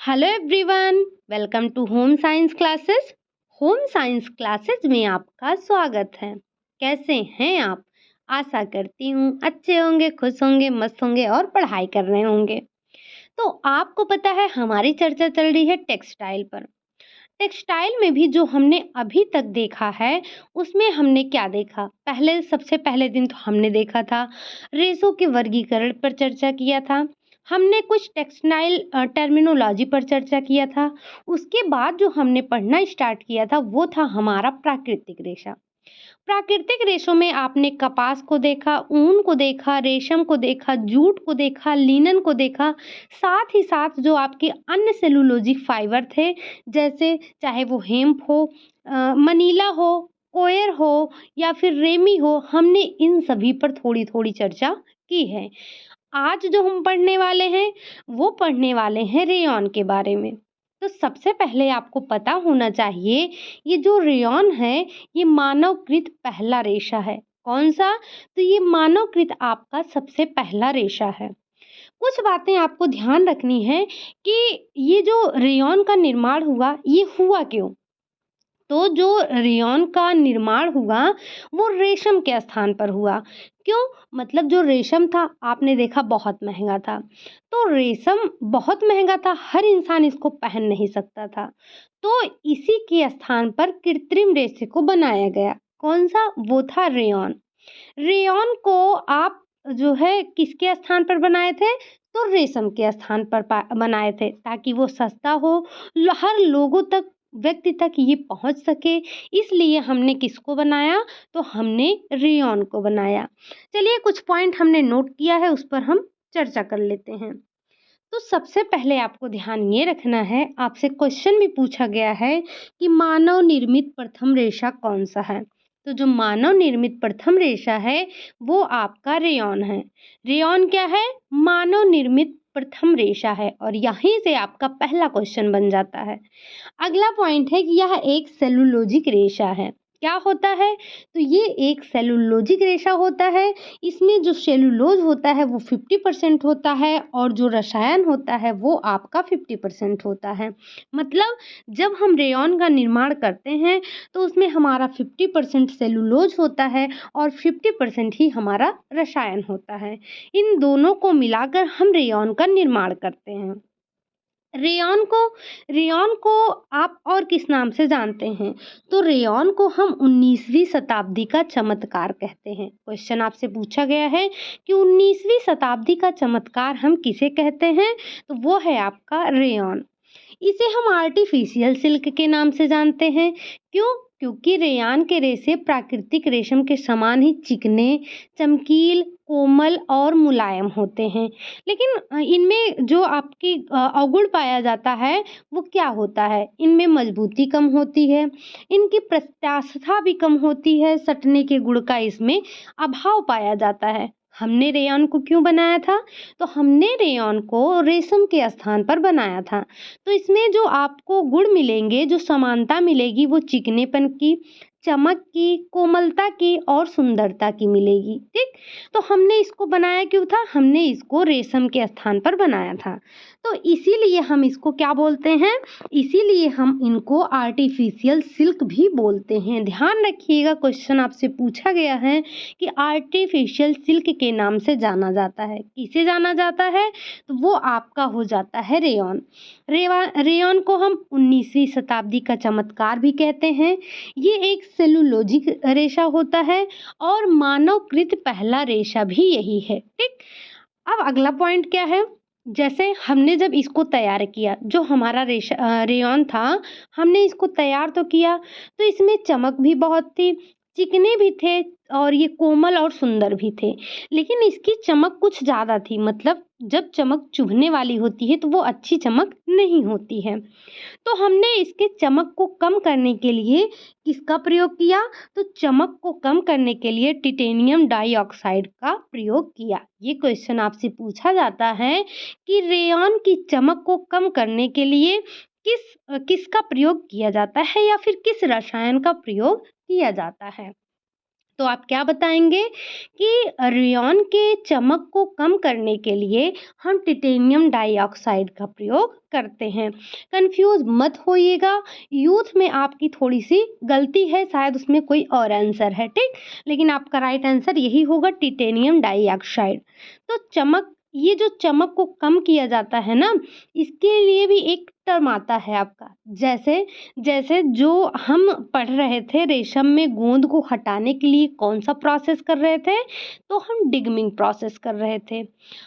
Hello everyone, welcome to home science classes. Home science classes में आपका स्वागत है। कैसे हैं आप? आशा करती हूँ अच्छे होंगे, खुश होंगे, मस्त होंगे और पढ़ाई कर रहे होंगे। तो आपको पता है हमारी चर्चा चल रही है टेक्सटाइल पर। टेक्सटाइल में भी जो हमने अभी तक देखा है, उसमें हमने क्या देखा? सबसे पहले दिन तो हमने देखा था रेशों के वर्गीकरण पर चर्चा किया था। हमने कुछ टेक्सटाइल टर्मिनोलॉजी पर चर्चा किया था। उसके बाद जो हमने पढ़ना स्टार्ट किया था, वो था हमारा प्राकृतिक रेशा। प्राकृतिक रेशों में आपने कपास को देखा, ऊन को देखा, रेशम को देखा, जूट को देखा, लिनन को देखा, साथ ही साथ जो आपके अन्य सेलुलोजिक फाइबर थे, जैसे चाहे वो हेम्प हो, मनीला हो, कोयर हो या फिर रेमी हो, हमने इन सभी पर थोड़ी-थोड़ी चर्चा की है। आज जो हम पढ़ने वाले हैं, वो पढ़ने वाले हैं रेयॉन के बारे में। तो सबसे पहले आपको पता होना चाहिए, ये जो रेयॉन है, ये मानवकृत पहला रेशा है। कौन-सा? तो ये मानवकृत आपका सबसे पहला रेशा है। कुछ बातें आपको ध्यान रखनी है कि ये जो रेयॉन का निर्माण हुआ, ये हुआ क्यों? तो जो रेयॉन का निर्माण हुआ, वो रेशम के स्थान पर हुआ। क्यों? मतलब जो रेशम था, आपने देखा बहुत महँगा था। तो रेशम बहुत महँगा था, हर इंसान इसको पहन नहीं सकता था। तो इसी के स्थान पर कृत्रिम रेशे को बनाया गया। कौन-सा? वो था रेयॉन। रेयॉन को आप जो है किसके स्थान पर बनाए थे? तो रेशम के स्थान पर बनाए थे, ताकि वो सस्ता हो, हर लोगों तक, व्यक्ति तक ये पहुंच सके। इसलिए हमने किसको बनाया? तो हमने रेयॉन को बनाया। चलिए, कुछ पॉइंट हमने नोट किया है, उस पर हम चर्चा कर लेते हैं। तो सबसे पहले आपको ध्यान ये रखना है, आपसे क्वेश्चन भी पूछा गया है कि मानव निर्मित प्रथम रेशा कौन सा है? तो जो मानव निर्मित प्रथम रेशा है, वो आपका रेयॉन है। रेयॉन क्या है? मानव निर्मित प्रथम रेशा है, और यहीं से आपका पहला क्वेश्चन बन जाता है। अगला पॉइंट है कि यह एक सेलुलोजिक रेशा है। क्या होता है? तो ये एक सेलुलोजिक रेशा होता है। इसमें जो सेलुलोज होता है वो 50% होता है, और जो रसायन होता है वो आपका 50% होता है। मतलब जब हम रेयॉन का निर्माण करते हैं, तो उसमें हमारा 50% सेलुलोज होता है और 50% ही हमारा रसायन होता है। इन दोनों को मिलाकर हम रेयॉन का निर्माण करते हैं। रेयॉन को आप और किस नाम से जानते हैं? तो रेयॉन को हम 19वीं शताब्दी का चमत्कार कहते हैं। क्वेश्चन आपसे पूछा गया है कि 19वीं शताब्दी का चमत्कार हम किसे कहते हैं? तो वो है आपका रेयॉन। इसे हम आर्टिफिशियल सिल्क के नाम से जानते हैं। क्यों? क्योंकि रेयान के रेशे प्राकृतिक रेशम के समान ही चिकने, चमकील, कोमल और मुलायम होते हैं। लेकिन इनमें जो आपकी अवगुण पाया जाता है, वो क्या होता है? इनमें मजबूती कम होती है, इनकी प्रत्यास्थता भी कम होती है, सटने के गुण का इसमें अभाव पाया जाता है। हमने रेयॉन को क्यों बनाया था? तो हमने रेयॉन को रेशम के स्थान पर बनाया था। तो इसमें जो आपको गुण मिलेंगे, जो समानता मिलेगी, वो चिकनेपन की, चमक की, कोमलता की और सुंदरता की मिलेगी। ठीक? तो हमने इसको बनाया क्यों था? हमने इसको रेशम के स्थान पर बनाया था। तो इसीलिए हम इसको क्या बोलते हैं? इसीलिए हम इनको आर्टिफिशियल सिल्क भी बोलते हैं। ध्यान रखिएगा, क्वेश्चन आपसे पूछा गया है कि आर्टिफिशियल सिल्क के नाम से जाना जाता है। किसे जाना जाता है? तो वो आपका हो जाता है रेयॉन। रेयॉन को हम 19वीं शताब्दी का चमत्कार भी कहते हैं। ये एक सेलुलोजिक रेशा होता है, और मानवकृत पहला रेशा भी यही है। ठीक? अब अगला पॉइंट क्या है? जैसे हमने जब इसको तैयार किया, जो हमारा रेयॉन था, हमने इसको तैयार तो किया, तो इसमें चमक भी बहुत थी, चिकने भी थे, और ये कोमल और सुंदर भी थे। लेकिन इसकी चमक कुछ ज़्यादा थी, मतलब जब चमक चुभने वाली होती है, तो वो अच्छी चमक नहीं होती है। तो हमने इसके चमक को कम करने के लिए किसका प्रयोग किया? तो चमक को कम करने के लिए टिटेनियम डाइऑक्साइड का प्रयोग किया। ये क्वेश्चन आपसे पूछा जाता है कि रेयॉन की चमक को कम करने के लिए किसका प्रयोग किया जाता है, या फिर किस रसायन का प्रयोग किया जाता है? तो आप क्या बताएंगे कि रेयॉन के चमक को कम करने के लिए हम टिटेनियम डाइऑक्साइड का प्रयोग करते हैं। कंफ्यूज मत होइएगा, यूथ में आपकी थोड़ी सी गलती है, शायद उसमें कोई और आंसर है, ठीक, लेकिन आपका राइट आंसर यही होगा, टिटेनियम डाइऑक्साइड। तो चमक, ये जो चमक को कम किया जाता है ना, इसके लिए भी एक टर्म आता है आपका, जैसे जैसे जो हम पढ़ रहे थे, रेशम में गोंद को हटाने के लिए कौन सा प्रोसेस कर रहे थे, तो हम डिगमिंग प्रोसेस कर रहे थे।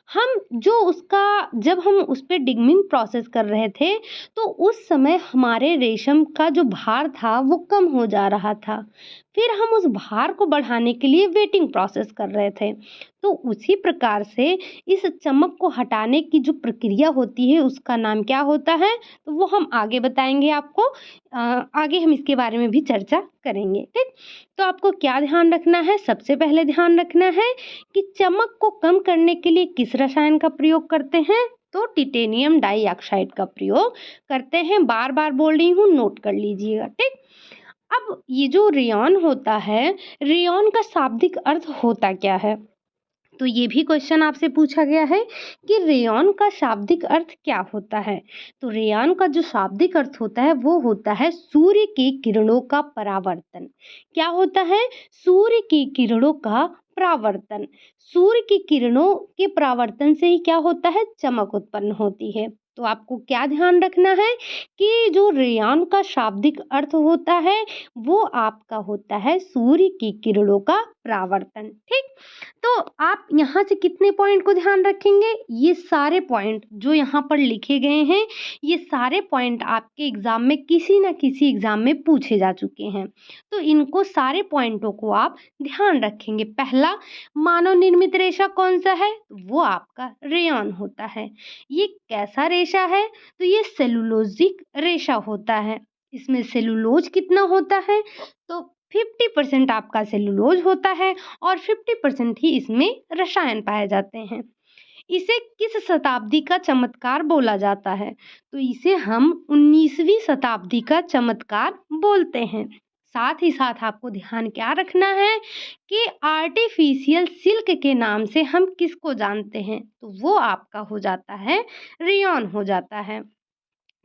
हम जो उसका जब हम उस पे डिगमिंग प्रोसेस कर रहे थे, तो उस समय हमारे रेशम का जो भार था वो कम हो जा रहा था। फिर हम उस भार को बढ़ाने के लिए वेटिंग प्रोसेस कर रहे थे। तो उसी प्रकार से इस चमक को हटाने की जो प्रक्रिया होती है उसका नाम क्या होता है, तो वो हम आगे बताएंगे आपको। आगे हम इसके बारे में भी चर्चा करेंगे, ठीक। तो आपको क्या ध्यान रखना है, सबसे पहले ध्यान रखना है कि चमक को कम करने के लिए किस रसायन का प्रयोग करते हैं, तो टिटेनियम डाइऑक्साइड का प्रयोग करते हैं। बार बार बोल रही हूँ, नोट कर लीजिएगा, ठीक। अब ये जो रेयॉन होता है, रेयॉन का शाब्दिक अर्थ होता क्या है, तो ये भी क्वेश्चन आपसे पूछा गया है कि रेयॉन का शाब्दिक अर्थ क्या होता है। तो रेयॉन का जो शाब्दिक अर्थ होता है वो होता है सूर्य की किरणों का परावर्तन। क्या होता है, सूर्य की किरणों का परावर्तन। सूर्य की किरणों के परावर्तन से ही क्या होता है, चमक उत्पन्न होती है। तो आपको क्या ध्यान रखना है कि जो रेयॉन का शाब्दिक अर्थ होता है वो आपका होता है सूर्य की किरणों का परावर्तन, ठीक। तो आप यहाँ से कितने पॉइंट को ध्यान रखेंगे, ये सारे पॉइंट जो यहाँ पर लिखे गए हैं, ये सारे पॉइंट आपके एग्जाम में किसी ना किसी एग्जाम में पूछे जा चुके हैं। तो इनको सारे पॉइंटों को आप ध्यान रखेंगे। पहला, मानव निर्मित रेशा कौन सा है, वो आपका रेयॉन होता है। ये कैसा रेशा है, तो ये सेलुलोजिक रेशा होता है। इसमें सेलुलोज कितना होता है, तो 50% आपका सेलुलोज होता है और 50% ही इसमें रसायन पाए जाते हैं। इसे किस शताब्दी का चमत्कार बोला जाता है, तो इसे हम 19वीं शताब्दी का चमत्कार बोलते हैं। साथ ही साथ आपको ध्यान क्या रखना है कि आर्टिफिशियल सिल्क के नाम से हम किसको जानते हैं, तो वो आपका हो जाता है रेयॉन हो जाता है,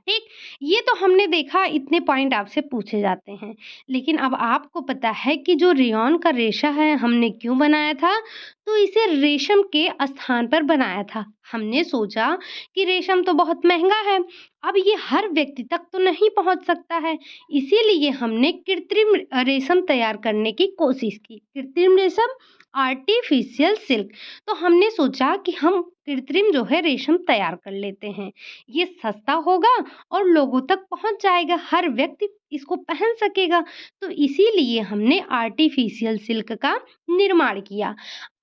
ठीक। ये तो हमने देखा, इतने पॉइंट आपसे पूछे जाते हैं। लेकिन अब आपको पता है कि जो रेयॉन का रेशा है हमने क्यों बनाया था, तो इसे रेशम के स्थान पर बनाया था। हमने सोचा कि रेशम तो बहुत महंगा है, अब ये हर व्यक्ति तक तो नहीं पहुंच सकता है, इसीलिए हमने कृत्रिम रेशम तैयार करने की कोशिश की। कृत्रिम रेशम, आर्टिफिशियल सिल्क। तो हमने सोचा कि हम कृत्रिम जो है रेशम तैयार कर लेते हैं, ये सस्ता होगा और लोगों तक पहुंच जाएगा, हर व्यक्ति इसको पहन सकेगा। तो इसीलिए हमने आर्टिफिशियल सिल्क का निर्माण किया।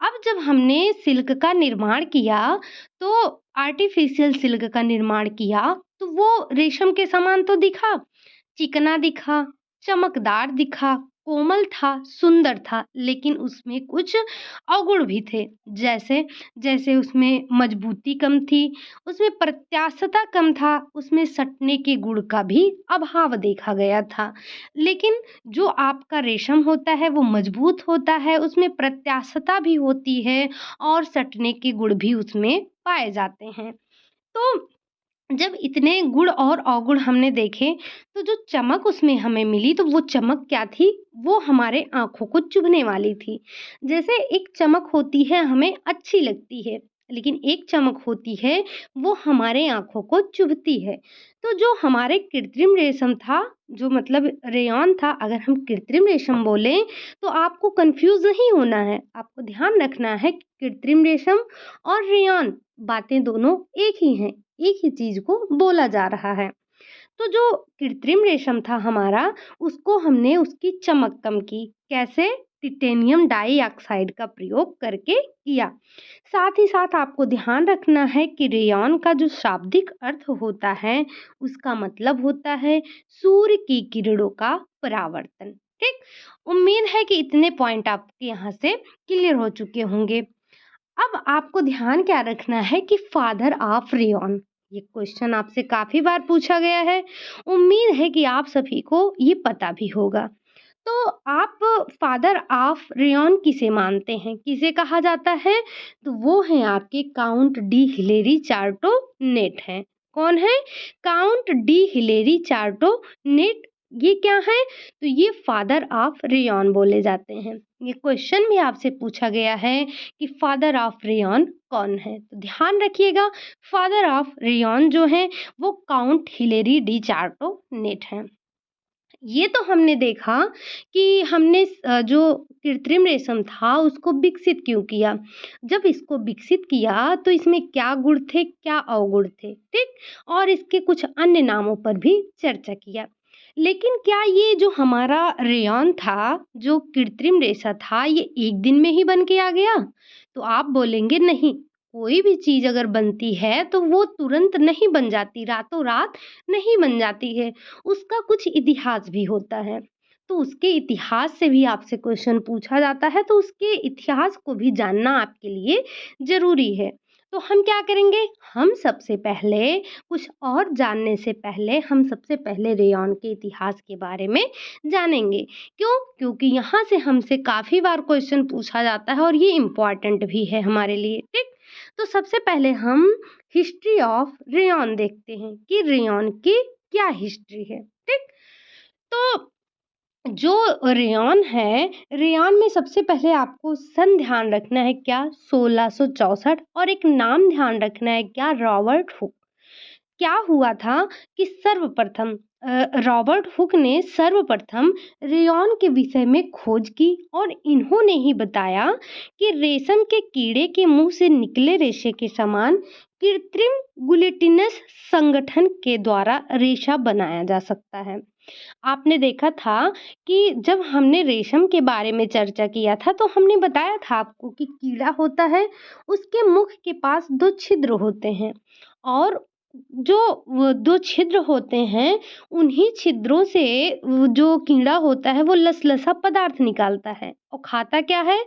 अब जब हमने सिल्क का निर्माण किया, तो आर्टिफिशियल सिल्क का निर्माण किया, तो वो रेशम के समान तो दिखा, चिकना दिखा, चमकदार दिखा, कोमल था, सुंदर था, लेकिन उसमें कुछ अवगुण भी थे। जैसे जैसे उसमें मजबूती कम थी, उसमें प्रत्याशता कम था, उसमें सटने के गुण का भी अभाव देखा गया था। लेकिन जो आपका रेशम होता है वो मजबूत होता है, उसमें प्रत्याशता भी होती है और सटने के गुण भी उसमें पाए जाते हैं। तो जब इतने गुण और अवगुण हमने देखे, तो जो चमक उसमें हमें मिली, तो वो चमक क्या थी, वो हमारे आँखों को चुभने वाली थी। जैसे एक चमक होती है हमें अच्छी लगती है, लेकिन एक चमक होती है वो हमारे आँखों को चुभती है। तो जो हमारे कृत्रिम रेशम था, जो मतलब रेयॉन था, अगर हम कृत्रिम रेशम बोलें तो आपको कन्फ्यूज़ नहीं होना है। आपको ध्यान रखना है कि कृत्रिम रेशम और रेयॉन बातें दोनों एक ही हैं। एक ही चीज को बोला जा रहा है। तो जो कृत्रिम रेशम था हमारा, उसको हमने उसकी चमक कम की। कैसे? टिटेनियम डाइऑक्साइड का प्रयोग करके किया। साथ ही साथ आपको ध्यान रखना है कि रेयॉन का जो शाब्दिक अर्थ होता है, उसका मतलब होता है सूर्य की किरणों का परावर्तन, ठीक। उम्मीद है कि इतने पॉइंट आपके यहाँ से क्लियर हो चुके होंगे। अब आपको ध्यान क्या रखना है कि फादर ऑफ रेयॉन, ये क्वेश्चन आपसे काफी बार पूछा गया है। उम्मीद है कि आप सभी को ये पता भी होगा। तो आप फादर ऑफ रेयॉन किसे मानते हैं, किसे कहा जाता है? तो वो हैं आपके काउंट डी हिलेरी चार्टो नेट हैं। कौन है? काउंट डी हिलेरी चार्टो नेट। ये क्या है? तो ये फादर ऑफ रेयॉन बोले जाते हैं। ये क्वेश्चन भी आपसे पूछा गया है कि फादर ऑफ रेयॉन कौन है? तो ध्यान रखिएगा, फादर ऑफ रेयॉन जो है वो काउंट हिलेरी डी चार्टो नेट हैं। ये तो हमने देखा कि हमने जो कृत्रिम रेशम था उसको विकसित क्यों किया। जब इसको विकसित किया तो इसमें क्या गुण थे, क्या अवगुण थे, ठीक? और इसके कुछ अन्य नामों पर भी चर्चा किया। लेकिन क्या ये जो हमारा रेयॉन था, जो कृत्रिम रेशा था, ये एक दिन में ही बन के आ गया? तो आप बोलेंगे नहीं, कोई भी चीज़ अगर बनती है तो वो तुरंत नहीं बन जाती, रातों रात नहीं बन जाती है। उसका कुछ इतिहास भी होता है। तो उसके इतिहास से भी आपसे क्वेश्चन पूछा जाता है, तो उसके इतिहास को भी जानना आपके लिए ज़रूरी है। तो हम क्या करेंगे? हम सबसे पहले कुछ और जानने से पहले हम सबसे पहले रेयॉन के इतिहास के बारे में जानेंगे। क्यों? क्योंकि यहाँ से हमसे काफ़ी बार क्वेश्चन पूछा जाता है और ये इम्पोर्टेंट भी है हमारे लिए, ठीक? तो सबसे पहले हम हिस्ट्री ऑफ रेयॉन देखते हैं कि रेयॉन की क्या हिस्ट्री है, ठीक? तो जो रेयॉन है, रेयॉन में सबसे पहले आपको सन ध्यान रखना है क्या? 1664। और एक नाम ध्यान रखना है क्या? Robert Hooke. क्या हुआ था कि सर्वप्रथम रॉबर्ट हुक ने सर्वप्रथम रेयॉन के विषय में खोज की और इन्होंने ही बताया कि रेशम के कीड़े के मुंह से निकले रेशे के समान कृत्रिम गुलेटिनस संगठन के द्वारा रेशा बनाया जा सकता है। आपने देखा था कि जब हमने रेशम के बारे में चर्चा किया था तो हमने बताया था आपको कि कीड़ा होता है, उसके मुख के पास 2 छिद्र होते हैं और जो वो 2 छिद्र होते हैं, उन्हीं छिद्रों से वो जो कीड़ा होता है वो लसलसा पदार्थ निकालता है और खाता क्या है?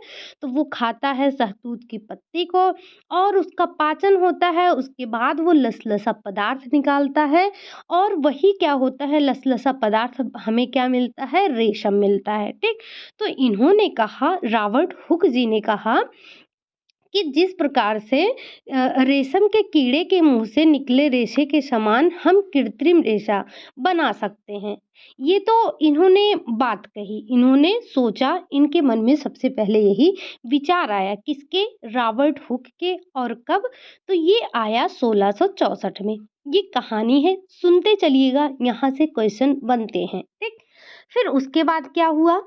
तो वो खाता है शहतूत की पत्ती को और उसका पाचन होता है, उसके बाद वो लसलसा पदार्थ निकालता है और वही क्या होता है, लसलसा पदार्थ हमें क्या मिलता है? रेशम मिलता है, ठीक? तो इन्होंने कहा, रॉबर्ट हुक जी ने कहा कि जिस प्रकार से रेशम के कीड़े के मुंह से निकले रेशे के समान हम कृत्रिम रेशा बना सकते हैं। ये तो इन्होंने बात कही, इन्होंने सोचा, इनके मन में सबसे पहले यही विचार आया। किसके? रॉबर्ट हुक के। और कब? तो ये आया 1664 में। ये कहानी है, सुनते चलिएगा, यहाँ से क्वेश्चन बनते हैं, ठीक? फिर उसके बाद क्या हुआ?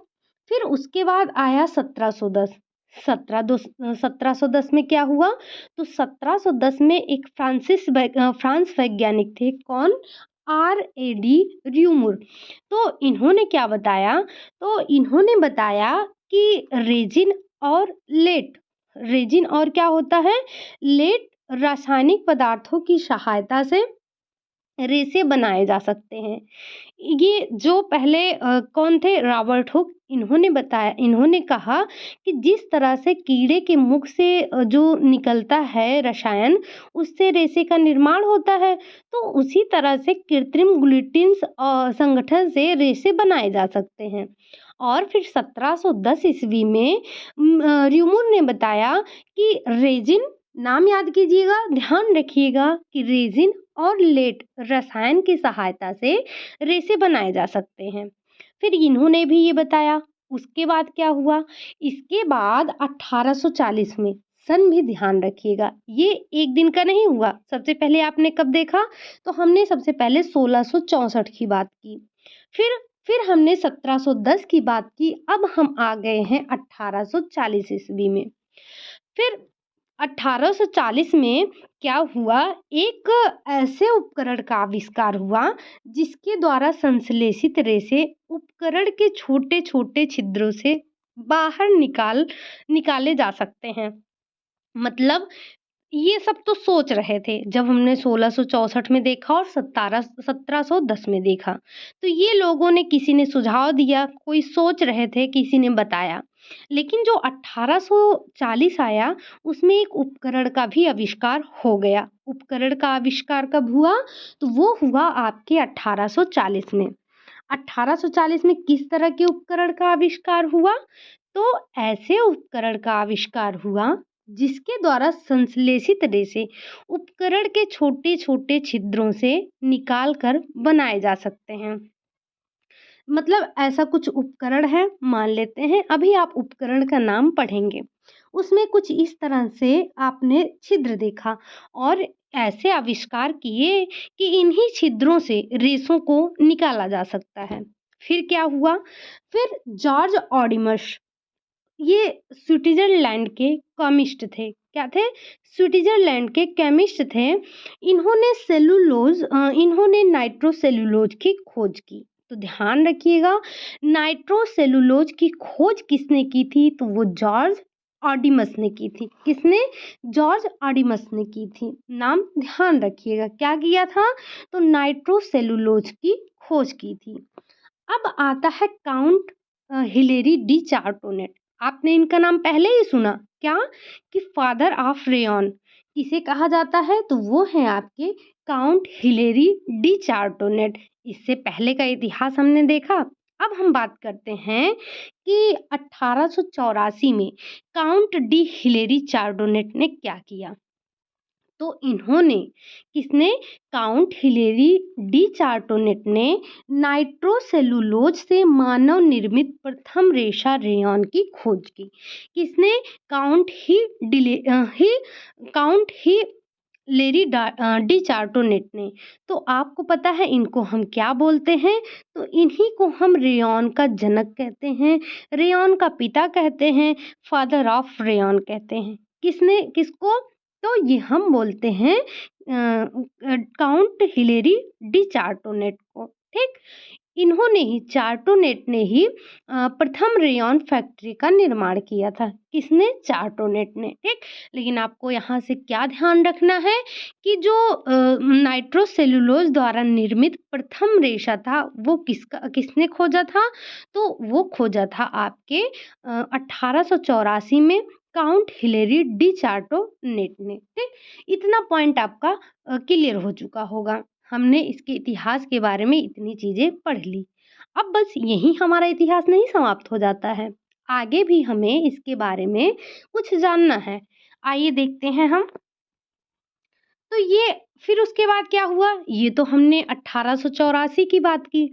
फिर उसके बाद आया 1710। 1710 में क्या हुआ? तो 1710 में एक फ्रांस वैज्ञानिक थे। कौन? R.A.D. र्यूमर। तो इन्होंने क्या बताया? तो इन्होंने बताया कि रेजिन और क्या होता है? लेट रासायनिक पदार्थों की सहायता से रेशे बनाए जा सकते हैं। ये जो पहले कौन थे? Robert Hooke. इन्होंने बताया, इन्होंने कहा कि जिस तरह से कीड़े के मुख से जो निकलता है रसायन, उससे रेशे का निर्माण होता है, तो उसी तरह से कृत्रिम ग्लूटिन्स संगठन से रेशे बनाए जा सकते हैं। और फिर 1710 ईस्वी में र्यूमर ने बताया कि रेजिन, नाम याद कीजिएगा, ध्यान रखिएगा कि रेजिन और लेट रसायन की सहायता से रेशे बनाए जा सकते हैं। फिर इन्होंने भी ये बताया। उसके बाद क्या हुआ? इसके बाद 1840 में, सन भी ध्यान रखिएगा, ये एक दिन का नहीं हुआ। सबसे पहले आपने कब देखा? तो हमने सबसे पहले 1664 की बात की, फिर हमने 1710 की बात की, अब हम आ गए हैं 1840 ईस्वी में। फिर 1840 में क्या हुआ? एक ऐसे उपकरण का आविष्कार हुआ जिसके द्वारा संश्लेषित रेशे उपकरण के छोटे-छोटे छिद्रों से बाहर निकाले जा सकते हैं। मतलब ये सब तो सोच रहे थे जब हमने 1664 में देखा और 1710 में देखा। तो ये लोगों ने, किसी ने सुझाव दिया, कोई सोच रहे थे, किसी ने बताया। लेकिन जो 1840 आया उसमें एक उपकरण का भी आविष्कार हो गया। उपकरण का आविष्कार कब हुआ? तो वो हुआ आपके 1840 में। 1840 में किस तरह के उपकरण का आविष्कार हुआ? तो ऐसे उपकरण का आविष्कार हुआ जिसके द्वारा संश्लेषित रेशे उपकरण के छोटे-छोटे छिद्रों से निकाल कर बनाए जा सकते हैं। मतलब ऐसा कुछ उपकरण है, मान लेते हैं अभी आप उपकरण का नाम पढ़ेंगे। उसमें कुछ इस तरह से आपने छिद्र देखा और ऐसे आविष्कार किए कि इन्हीं छिद्रों से रेशों को निकाला जा सकता है। फिर क्या हुआ? फिर जॉर्ज ऑडिमस, ये स्विट्ज़रलैंड के केमिस्ट थे। क्या थे? स्विट्ज़रलैंड के केमिस्ट थे। इन्होंने नाइट्रोसेलुलोज की खोज की। तो ध्यान रखिएगा, नाइट्रोसेलुलोज की खोज किसने की थी? तो वो जॉर्ज ऑडिमस ने की थी। किसने? जॉर्ज ऑडिमस ने की थी। नाम ध्यान रखिएगा, क्या किया था? तो नाइट्रोसेलुलोज की खोज की थी। अब आता है काउंट हिलेरी डी चार्टोनेट। आपने इनका नाम पहले ही सुना, क्या? कि फादर ऑफ रेयन किसे कहा जाता है? तो वो है आपके काउंट हिलेरी डी चार्टोनेट। इससे पहले का इतिहास हमने देखा। अब हम बात करते हैं कि 1884 में काउंट डी हिलेरी चार्टोनेट ने क्या किया। तो इन्होंने, किसने? काउंट हिलेरी डी चार्टोनेट ने नाइट्रोसेलुलोज से मानव निर्मित प्रथम रेशा रेयॉन की खोज की। किसने? काउंट ही लेरी डी चार्टोनेट ने। तो आपको पता है इनको हम क्या बोलते हैं? तो इन्हीं को हम रेयॉन का जनक कहते हैं, रेयॉन का पिता कहते हैं, फादर ऑफ रेयॉन कहते हैं। किसको? तो ये हम बोलते हैं काउंट हिलेरी डी चार्टोनेट को। ठीक, इन्होंने ही, चार्टोनेट ने ही प्रथम रेयॉन फैक्ट्री का निर्माण किया था। किसने? चार्टोनेट ने। ठीक, लेकिन आपको यहाँ से क्या ध्यान रखना है कि जो नाइट्रोसेलुलोज द्वारा निर्मित प्रथम रेशा था वो किसने खोजा था? तो वो खोजा था आपके 1884 में काउंट हिलेरी डी चार्टोनेट ने। ठीक, इतना पॉइंट आपका क्लियर हो चुका होगा। हमने इसके इतिहास के बारे में इतनी चीजें पढ़ ली। अब बस यही हमारा इतिहास नहीं समाप्त हो जाता है, आगे भी हमें इसके बारे में कुछ जानना है। आइए देखते हैं हम। तो ये फिर उसके बाद क्या हुआ? ये तो हमने 1884 की बात की।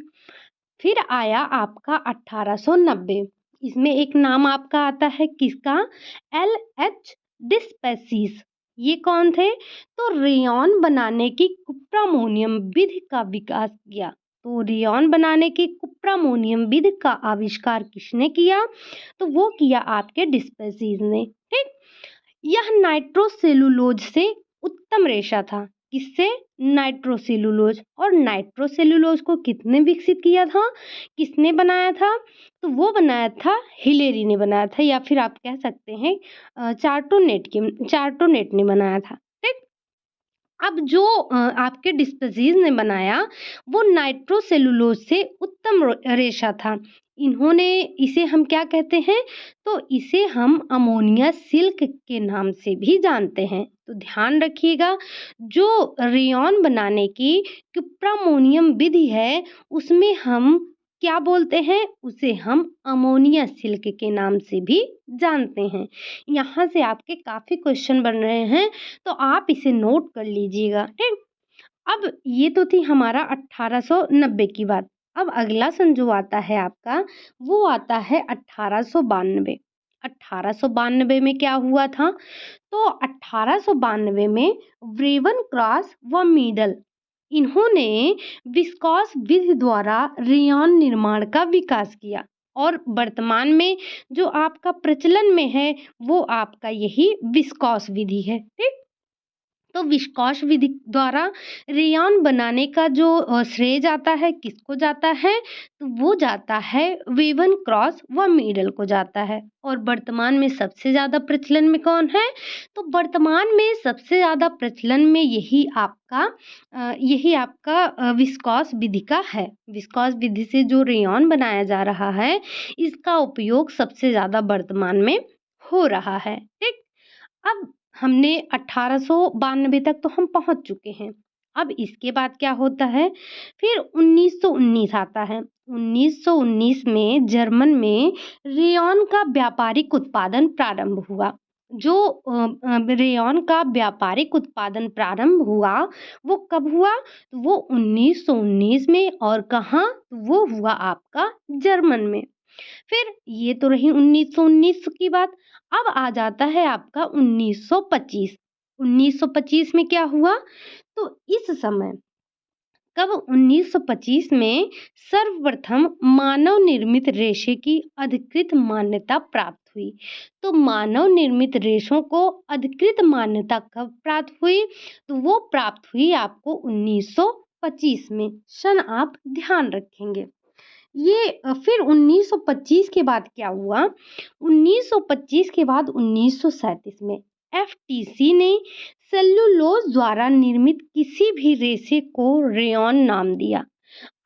फिर आया आपका 1890। इसमें एक नाम आपका आता है, किसका? LH डिस्पेसिस। ये कौन थे? तो रेयॉन बनाने की कुप्रामोनियम विधि का विकास किया। तो रेयॉन बनाने की कुप्रामोनियम विधि का आविष्कार किसने किया? तो वो किया आपके डिस्पेसिस ने। ठीक, यह नाइट्रोसेलुलोज से उत्तम रेशा था। किससे? नाइट्रोसेलुलोज। और नाइट्रोसेलुलोज को किसने विकसित किया था? किसने बनाया था? तो वो बनाया था, हिलेरी ने बनाया था, या फिर आप कह सकते हैं चार्टोनेट ने बनाया था। ठीक, अब जो आपके डिस्पेसिस ने बनाया वो नाइट्रोसेलुलोज से उत्तम रेशा था। इन्होंने, इसे हम क्या कहते हैं? तो इसे हम अमोनिया सिल्क के नाम से भी जानते हैं। तो ध्यान रखिएगा, जो रेयॉन बनाने की कुप्रामोनियम विधि है उसमें हम क्या बोलते हैं? उसे हम अमोनिया सिल्क के नाम से भी जानते हैं। यहाँ से आपके काफ़ी क्वेश्चन बन रहे हैं, तो आप इसे नोट कर लीजिएगा। ठीक, अब ये तो थी हमारा 1890 की बात। अब अगला सन जो आता है आपका, वो आता है 1892। 1892 में क्या हुआ था? तो 1892 में व्रेवन क्रॉस व मीडल, इन्होंने विस्कॉस विधि द्वारा रेयॉन निर्माण का विकास किया। और वर्तमान में जो आपका प्रचलन में है वो आपका यही विस्कॉस विधि है। ठीक, तो विस्कॉस विधि द्वारा रेयॉन बनाने का जो श्रेय जाता है, किसको जाता है? तो वो जाता है वेवन क्रॉस व मीडल को जाता है। और वर्तमान में सबसे ज़्यादा प्रचलन में कौन है? तो वर्तमान में सबसे ज़्यादा प्रचलन में यही आपका विस्कॉस विधि का है। विस्कॉस विधि से जो रेयॉन बनाया जा रहा है इसका उपयोग सबसे ज़्यादा वर्तमान में हो रहा है। ठीक, अब हमने 1892 तक तो हम पहुंच चुके हैं। अब इसके बाद क्या होता है, फिर 1919 आता है। 1919 में जर्मन में रेयॉन का व्यापारिक उत्पादन प्रारंभ हुआ। जो रेयॉन का व्यापारिक उत्पादन प्रारंभ हुआ, वो कब हुआ? तो वो 1919 में, और कहाँ? वो हुआ आपका जर्मन में। फिर ये तो रही 1919 की बात। अब आ जाता है आपका 1925। 1925 में क्या हुआ? तो इस समय, कब? 1925 में सर्वप्रथम मानव निर्मित रेशे की अधिकृत मान्यता प्राप्त हुई। तो मानव निर्मित रेशों को अधिकृत मान्यता कब प्राप्त हुई? तो वो प्राप्त हुई आपको 1925 में। सन आप ध्यान रखेंगे। ये फिर 1925 के बाद क्या हुआ? 1925 के बाद 1937 में एफटीसी ने सेल्यूलोज द्वारा निर्मित किसी भी रेशे को रेयॉन नाम दिया।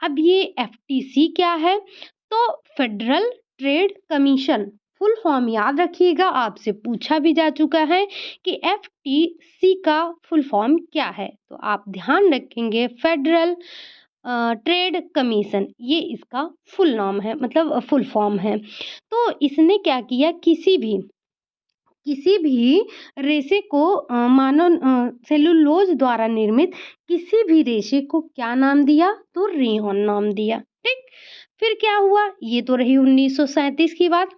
अब ये एफटीसी क्या है? तो federal trade commission, full form याद रखिएगा, आपसे पूछा भी जा चुका है कि एफटीसी का फुल फॉर्म क्या है। तो आप ध्यान रखेंगे, फेडरल ट्रेड कमीशन, ये इसका फुल नाम है, मतलब फुल फॉर्म है। तो इसने क्या किया, किसी भी रेशे को सेलुलोज द्वारा निर्मित किसी भी रेशे को क्या नाम दिया? तो रेयॉन नाम दिया। ठीक। फिर क्या हुआ? ये तो रही 1937 की बात।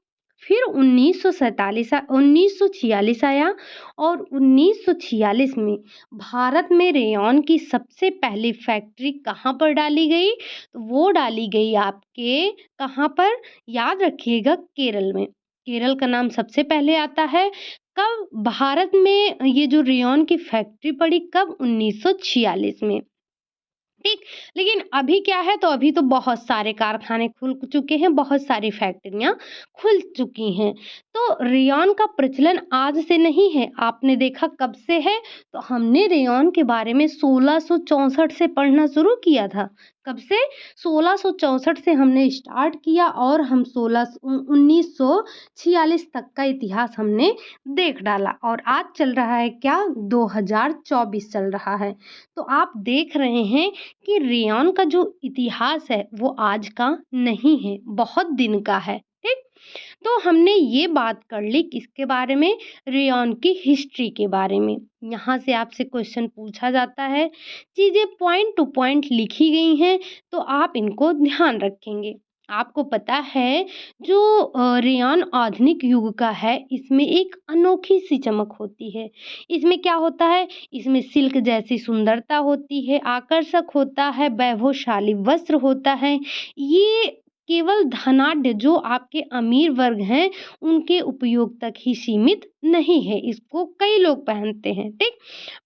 फिर 1946 आया, और 1946 में भारत में रेयॉन की सबसे पहली फैक्ट्री कहाँ पर डाली गई? तो वो डाली गई आपके कहाँ पर? याद रखिएगा, केरल में। केरल का नाम सबसे पहले आता है। कब भारत में ये जो रेयॉन की फैक्ट्री पड़ी? कब? 1946 में। ठीक। लेकिन अभी क्या है, तो अभी तो बहुत सारे कारखाने खुल चुके हैं, बहुत सारी फैक्ट्रियां खुल चुकी हैं। तो रेयॉन का प्रचलन आज से नहीं है। आपने देखा कब से है? तो हमने रेयॉन के बारे में 1664 से पढ़ना शुरू किया था। कब से? 1664 से हमने स्टार्ट किया, और हम 1946 तक का इतिहास हमने देख डाला, और आज चल रहा है क्या? 2024 चल रहा है। तो आप देख रहे हैं कि रेयॉन का जो इतिहास है वो आज का नहीं है, बहुत दिन का है। ठीक। तो हमने ये बात कर ली किसके बारे में? रेयॉन की हिस्ट्री के बारे में। यहाँ से आपसे क्वेश्चन पूछा जाता है, चीजें पॉइंट टू पॉइंट लिखी गई हैं, तो आप इनको ध्यान रखेंगे। आपको पता है, जो रेयॉन आधुनिक युग का है, इसमें एक अनोखी सी चमक होती है। इसमें क्या होता है? इसमें सिल्क जैसी सुंदरता होती है, आकर्षक होता है, वैभवशाली वस्त्र होता है। ये केवल धनाढ्य, जो आपके अमीर वर्ग हैं, उनके उपयोग तक ही सीमित नहीं है। इसको कई लोग पहनते हैं। ठीक।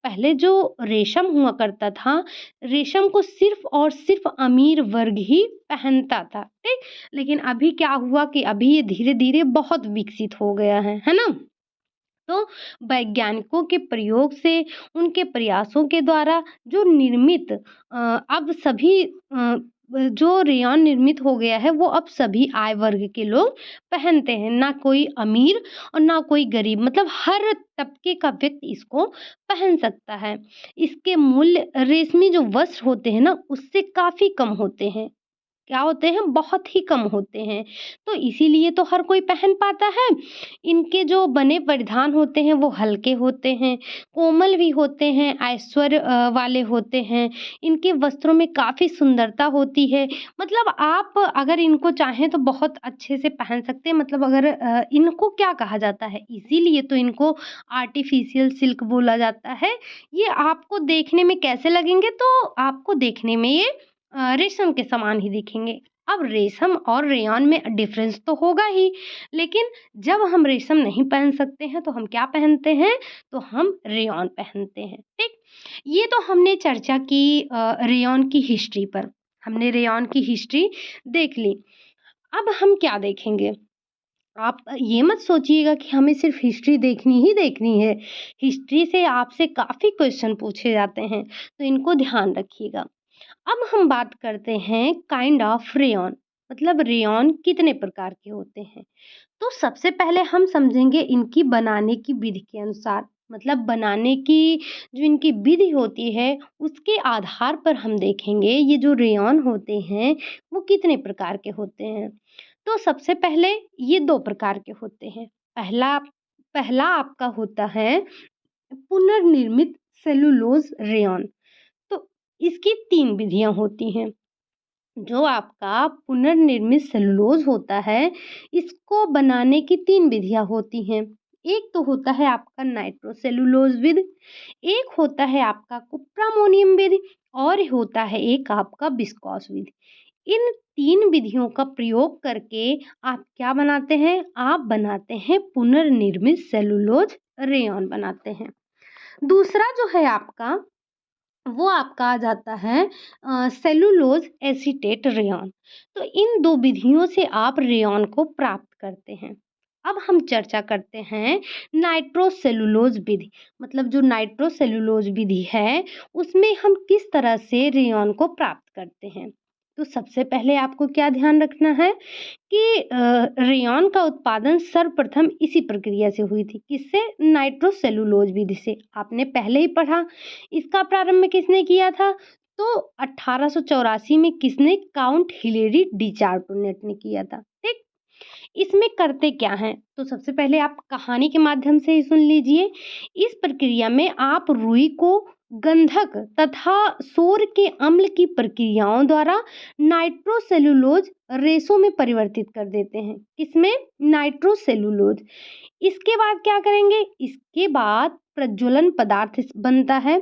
पहले जो रेशम हुआ करता था, रेशम को सिर्फ और सिर्फ अमीर वर्ग ही पहनता था। ठीक। लेकिन अभी क्या हुआ कि अभी ये धीरे धीरे बहुत विकसित हो गया है ना? तो वैज्ञानिकों के प्रयोग से, उनके प्रयासों के द्वारा जो निर्मित अब सभी जो रेयॉन निर्मित हो गया है, वो अब सभी आय वर्ग के लोग पहनते हैं। ना कोई अमीर और ना कोई गरीब, मतलब हर तबके का व्यक्ति इसको पहन सकता है। इसके मूल्य रेशमी जो वस्त्र होते हैं ना, उससे काफ़ी कम होते हैं। क्या होते हैं? बहुत ही कम होते हैं। तो इसीलिए तो हर कोई पहन पाता है। इनके जो बने परिधान होते हैं वो हल्के होते हैं, कोमल भी होते हैं, ऐश्वर्य वाले होते हैं। इनके वस्त्रों में काफ़ी सुंदरता होती है। मतलब आप अगर इनको चाहें तो बहुत अच्छे से पहन सकते हैं। मतलब अगर इनको क्या कहा जाता है? इसीलिए तो इनको आर्टिफ़िशियल सिल्क बोला जाता है। ये आपको देखने में कैसे लगेंगे? तो आपको देखने में ये रेशम के समान ही दिखेंगे। अब रेशम और रेयॉन में डिफरेंस तो होगा ही, लेकिन जब हम रेशम नहीं पहन सकते हैं तो हम क्या पहनते हैं? तो हम रेयॉन पहनते हैं। ठीक। ये तो हमने चर्चा की रेयॉन की हिस्ट्री पर। हमने रेयॉन की हिस्ट्री देख ली। अब हम क्या देखेंगे? आप ये मत सोचिएगा कि हमें सिर्फ हिस्ट्री देखनी ही देखनी है। हिस्ट्री से आपसे काफ़ी क्वेश्चन पूछे जाते हैं, तो इनको ध्यान रखिएगा। अब हम बात करते हैं काइंड ऑफ रेयॉन, मतलब रेयॉन कितने प्रकार के होते हैं। तो सबसे पहले हम समझेंगे इनकी बनाने की विधि के अनुसार। मतलब बनाने की जो इनकी विधि होती है, उसके आधार पर हम देखेंगे ये जो रेयॉन होते हैं, वो कितने प्रकार के होते हैं। तो सबसे पहले ये 2 प्रकार के होते हैं। पहला पहला आपका होता है पुनर्निर्मित सेलुलोज़ रेयॉन। तो इसकी 3 विधियाँ होती हैं। जो आपका पुनर्निर्मित सेलुलोज़ होता है, इसको बनाने की 3 विधियाँ होती हैं। एक तो होता है आपका नाइट्रोसेलुलोज़ विधि, एक होता है आपका कुप्रामोनियम विधि और होता है एक आपका विस्कॉस विधि। इन 3 विधियों का प्रयोग करके आप क्या बनाते हैं? आप बनाते हैं पुनर्निर्मित सेलुलोज़ रेयॉन बनाते हैं। दूसरा जो है आपका वो आपका आ जाता है सेलुलोज़ एसीटेट रेयॉन। तो इन 2 विधियों से आप रेयॉन को प्राप्त करते हैं। अब हम चर्चा करते हैं नाइट्रोसेलुलोज़ विधि। मतलब जो नाइट्रोसेलुलोज़ विधि है, उसमें हम किस तरह से रेयॉन को प्राप्त करते हैं। तो सबसे पहले आपको क्या ध्यान रखना है कि रेयॉन का उत्पादन सर्वप्रथम इसी प्रक्रिया से हुई थी। किससे? नाइट्रोसेलुलोज़ विधि से। आपने पहले ही पढ़ा। इसका प्रारंभ किसने किया था? तो 1884 में किसने? काउंट हिलेरी डिचार्टोनेट ने किया था। ठीक? इसमें करते क्या हैं? तो सबसे पहले आप कहानी के माध्यम से ही सुन लीजिए। इस प्रक्रिया में आप रुई को गंधक तथा सोर के अम्ल की प्रक्रियाओं द्वारा नाइट्रोसेलुलोज रेशों में परिवर्तित कर देते हैं। किसमें? नाइट्रोसेलुलोज। इसके बाद क्या करेंगे? इसके बाद प्रज्वलन पदार्थ बनता है।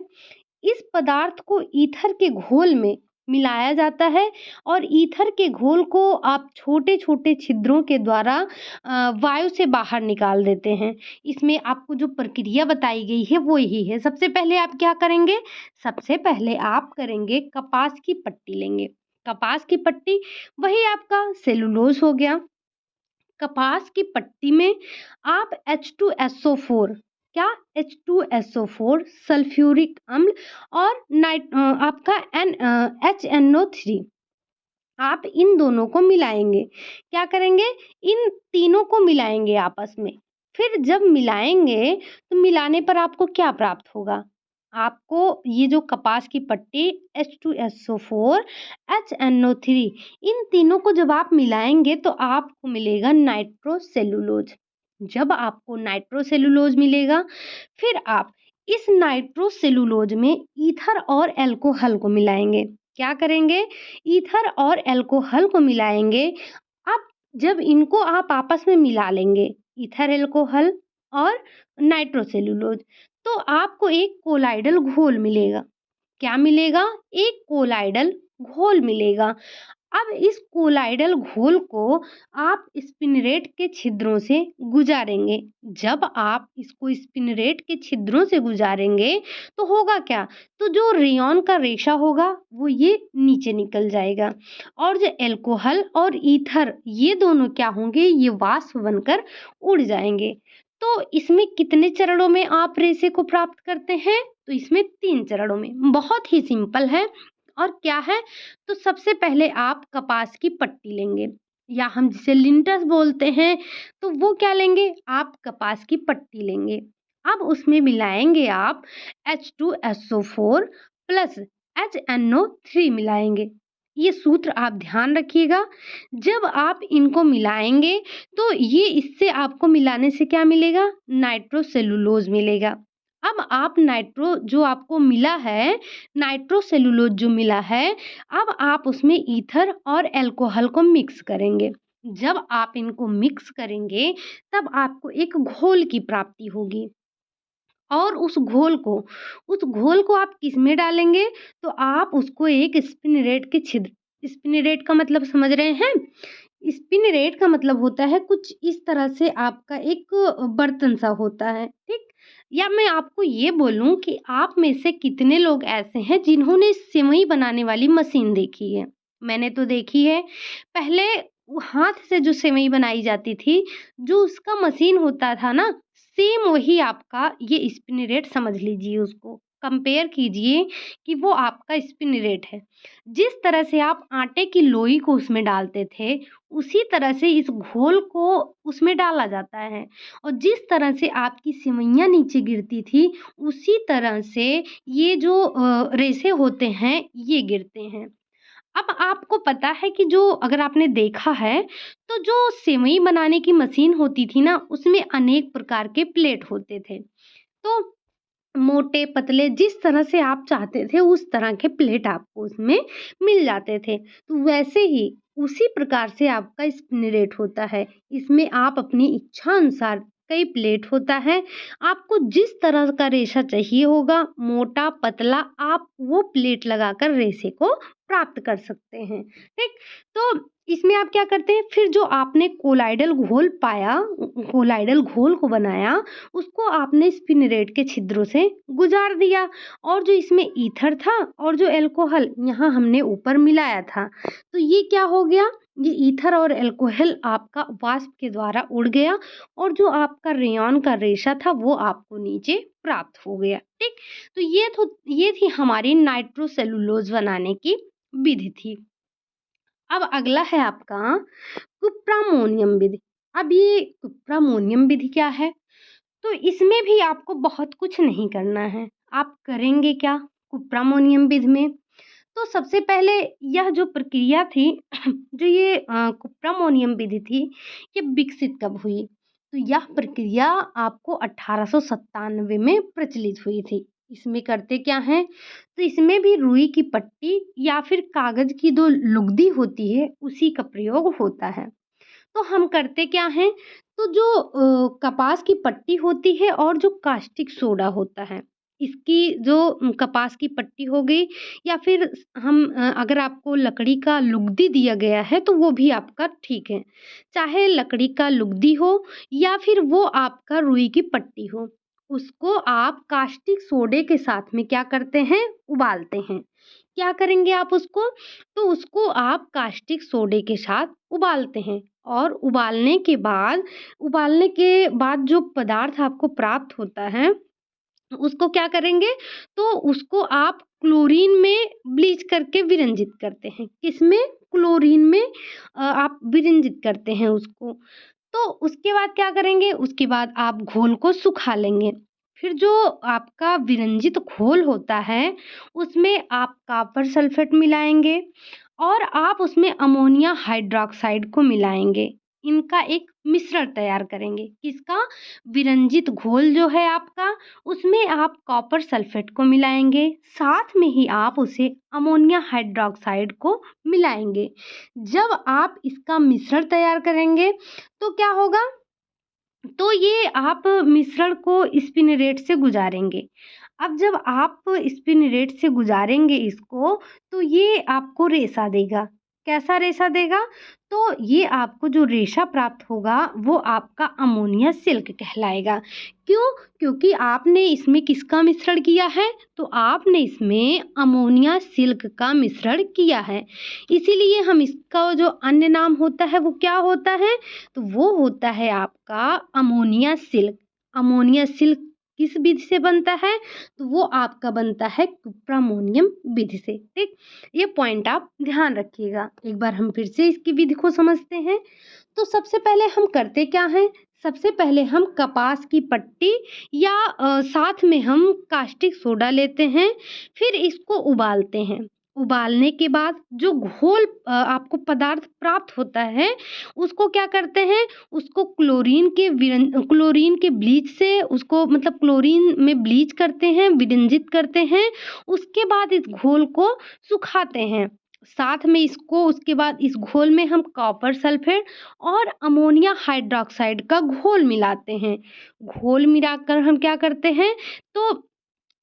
इस पदार्थ को ईथर के घोल में मिलाया जाता है और ईथर के घोल को आप छोटे-छोटे छिद्रों के द्वारा वायु से बाहर निकाल देते हैं। इसमें आपको जो प्रक्रिया बताई गई है वो यही है। सबसे पहले आप क्या करेंगे? सबसे पहले आप करेंगे कपास की पट्टी लेंगे। कपास की पट्टी वही आपका सेलुलोज़ हो गया। कपास की पट्टी में आप H2SO4 क्या? H2SO4 सल्फ्यूरिक अम्ल और आपका HNO3 आप इन दोनों को मिलाएँगे। क्या करेंगे? इन तीनों को मिलाएँगे आपस में। फिर जब मिलाएँगे तो मिलाने पर आपको क्या प्राप्त होगा? आपको ये जो कपास की पट्टी H2SO4 HNO3 इन तीनों को जब आप मिलाएँगे तो आपको मिलेगा नाइट्रोसेलुलोज़। जब आपको नाइट्रोसेलुलोज़ मिलेगा, फिर आप इस नाइट्रोसेलुलोज़ में ईथर और अल्कोहल को मिलाएँगे। क्या करेंगे? ईथर और अल्कोहल को मिलाएँगे। अब जब इनको आप आपस में मिला लेंगे, ईथर, अल्कोहल और नाइट्रोसेलुलोज़, तो आपको एक कोलाइडल घोल मिलेगा। क्या मिलेगा? एक कोलाइडल घोल मिलेगा। अब इस कोलाइडल घोल को आप स्पिनरेट के छिद्रों से गुजारेंगे। जब आप इसको स्पिनरेट के छिद्रों से गुजारेंगे तो होगा क्या? तो जो रेयॉन का रेशा होगा वो ये नीचे निकल जाएगा और जो अल्कोहल और ईथर ये दोनों क्या होंगे? ये वाष्प बनकर उड़ जाएंगे। तो इसमें कितने चरणों में आप रेशे को प्राप्त करते हैं? तो इसमें 3 चरणों में। बहुत ही सिंपल है और क्या है? तो सबसे पहले आप कपास की पट्टी लेंगे या हम जिसे लिंटस बोलते हैं, तो वो क्या लेंगे? आप कपास की पट्टी लेंगे। अब उसमें मिलाएँगे आप H2SO4 प्लस HNO3 मिलाएँगे। ये सूत्र आप ध्यान रखिएगा। जब आप इनको मिलाएँगे तो ये इससे आपको मिलाने से क्या मिलेगा? नाइट्रोसेलुलोज़ मिलेगा। अब आप नाइट्रो जो आपको मिला है, नाइट्रोसेलुलोज़ जो मिला है, अब आप उसमें ईथर और अल्कोहल को मिक्स करेंगे। जब आप इनको मिक्स करेंगे, तब आपको एक घोल की प्राप्ति होगी और उस घोल को आप किसमें डालेंगे? तो आप उसको एक स्पिनरेट के छिद्र स्पिनरेट का मतलब समझ रहे हैं? स्पिनरेट का मतलब होता है कुछ इस तरह से आपका एक बर्तन सा होता है, ठीक? या मैं आपको ये बोलूँ कि आप में से कितने लोग ऐसे हैं जिन्होंने सेवई बनाने वाली मशीन देखी है? मैंने तो देखी है। पहले वो हाथ से जो सेवई बनाई जाती थी, जो उसका मशीन होता था ना, सेम वही आपका ये स्पिनरेट समझ लीजिए उसको। कंपेयर कीजिए कि वो आपका स्पिन रेट है। जिस तरह से आप आटे की लोई को उसमें डालते थे, उसी तरह से इस घोल को उसमें डाला जाता है और जिस तरह से आपकी सेवइयाँ नीचे गिरती थी, उसी तरह से ये जो रेशे होते हैं, ये गिरते हैं। अब आपको पता है कि जो अगर आपने देखा है, तो जो सेवई बनाने की मशीन होती थी ना, उसमें अनेक प्रकार के प्लेट होते थे। तो मोटे, पतले जिस तरह से आप चाहते थे उस तरह के प्लेट आपको उसमें मिल जाते थे। तो वैसे ही उसी प्रकार से आपका स्पिन होता है। इसमें आप अपनी इच्छा अनुसार कई प्लेट होता है। आपको जिस तरह का रेशा चाहिए होगा, मोटा, पतला, आप वो प्लेट लगाकर रेशे को प्राप्त कर सकते हैं। ठीक? तो इसमें आप क्या करते हैं, फिर जो आपने कोलाइडल घोल पाया, कोलाइडल घोल को बनाया, उसको आपने स्पिनरेट के छिद्रों से गुजार दिया और जो इसमें ईथर था और जो अल्कोहल यहाँ हमने ऊपर मिलाया था, तो ये क्या हो गया, ये ईथर और अल्कोहल आपका वाष्प के द्वारा उड़ गया और जो आपका रेयॉन का रेशा था वो आपको नीचे प्राप्त हो गया। ठीक? तो ये थी हमारी नाइट्रोसेलुलोज बनाने की विधि थी। अब अगला है आपका कुप्रामोनियम विधि। अब ये कुप्रामोनियम विधि क्या है? तो इसमें भी आपको बहुत कुछ नहीं करना है। आप करेंगे क्या कुप्रामोनियम विधि में? तो सबसे पहले यह जो प्रक्रिया थी जो ये कुप्रामोनियम विधि थी, ये विकसित कब हुई? तो यह प्रक्रिया आपको 1897 में प्रचलित हुई थी। इसमें करते क्या हैं? तो इसमें भी रुई की पट्टी या फिर कागज़ की जो लुगदी होती है, उसी का प्रयोग होता है। तो हम करते क्या हैं, तो जो कपास की पट्टी होती है और जो कास्टिक सोडा होता है, इसकी जो कपास की पट्टी हो गई या फिर हम अगर आपको लकड़ी का लुगदी दिया गया है तो वो भी आपका ठीक है। चाहे लकड़ी का लुगदी हो या फिर वो आपका रुई की पट्टी हो, उसको आप कास्टिक सोडे के साथ में क्या करते हैं, उबालते हैं। क्या करेंगे आप उसको? तो उसको आप कास्टिक सोडे के साथ उबालते हैं और उबालने के बाद जो पदार्थ आपको प्राप्त होता है, उसको क्या करेंगे? तो उसको आप क्लोरीन में ब्लीच करके विरंजित करते हैं। किसमें? क्लोरीन में आप विरंजित करते हैं उसको। तो उसके बाद क्या करेंगे? उसके बाद आप घोल को सुखा लेंगे। फिर जो आपका विरंजित घोल होता है, उसमें आप कॉपर सल्फेट मिलाएँगे और आप उसमें अमोनिया हाइड्रॉक्साइड को मिलाएँगे। इनका एक मिश्रण तैयार करेंगे। किसका? विरंजित घोल जो है आपका, उसमें आप कॉपर सल्फेट को मिलाएँगे, साथ में ही आप उसे अमोनिया हाइड्रॉक्साइड को मिलाएँगे। जब आप इसका मिश्रण तैयार करेंगे, तो क्या होगा? तो ये आप मिश्रण को स्पिनरेट से गुजारेंगे। अब जब आप स्पिनरेट से गुजारेंगे इसको, तो ये आपको रेशा देगा। कैसा रेशा देगा? तो ये आपको जो रेशा प्राप्त होगा, वो आपका अमोनिया सिल्क कहलाएगा। क्यों? क्योंकि आपने इसमें किसका मिश्रण किया है? तो आपने इसमें अमोनिया सिल्क का मिश्रण किया है। इसीलिए हम इसका जो अन्य नाम होता है, वो क्या होता है? तो वो होता है आपका अमोनिया सिल्क। अमोनिया सिल्क किस विधि से बनता है? तो वो आपका बनता है कुप्रामोनियम विधि से। ठीक? ये पॉइंट आप ध्यान रखिएगा। एक बार हम फिर से इसकी विधि को समझते हैं। तो सबसे पहले हम करते क्या हैं? सबसे पहले हम कपास की पट्टी या साथ में हम कास्टिक सोडा लेते हैं, फिर इसको उबालते हैं। उबालने के बाद जो घोल आपको पदार्थ प्राप्त होता है, उसको क्या करते हैं? उसको क्लोरीन के ब्लीच से उसको मतलब क्लोरीन में ब्लीच करते हैं, विरंजित करते हैं। उसके बाद इस घोल को सुखाते हैं। साथ में इसको उसके बाद इस घोल में हम कॉपर सल्फेट और अमोनिया हाइड्रॉक्साइड का घोल मिलाते हैं। घोल मिलाकर हम क्या करते हैं? तो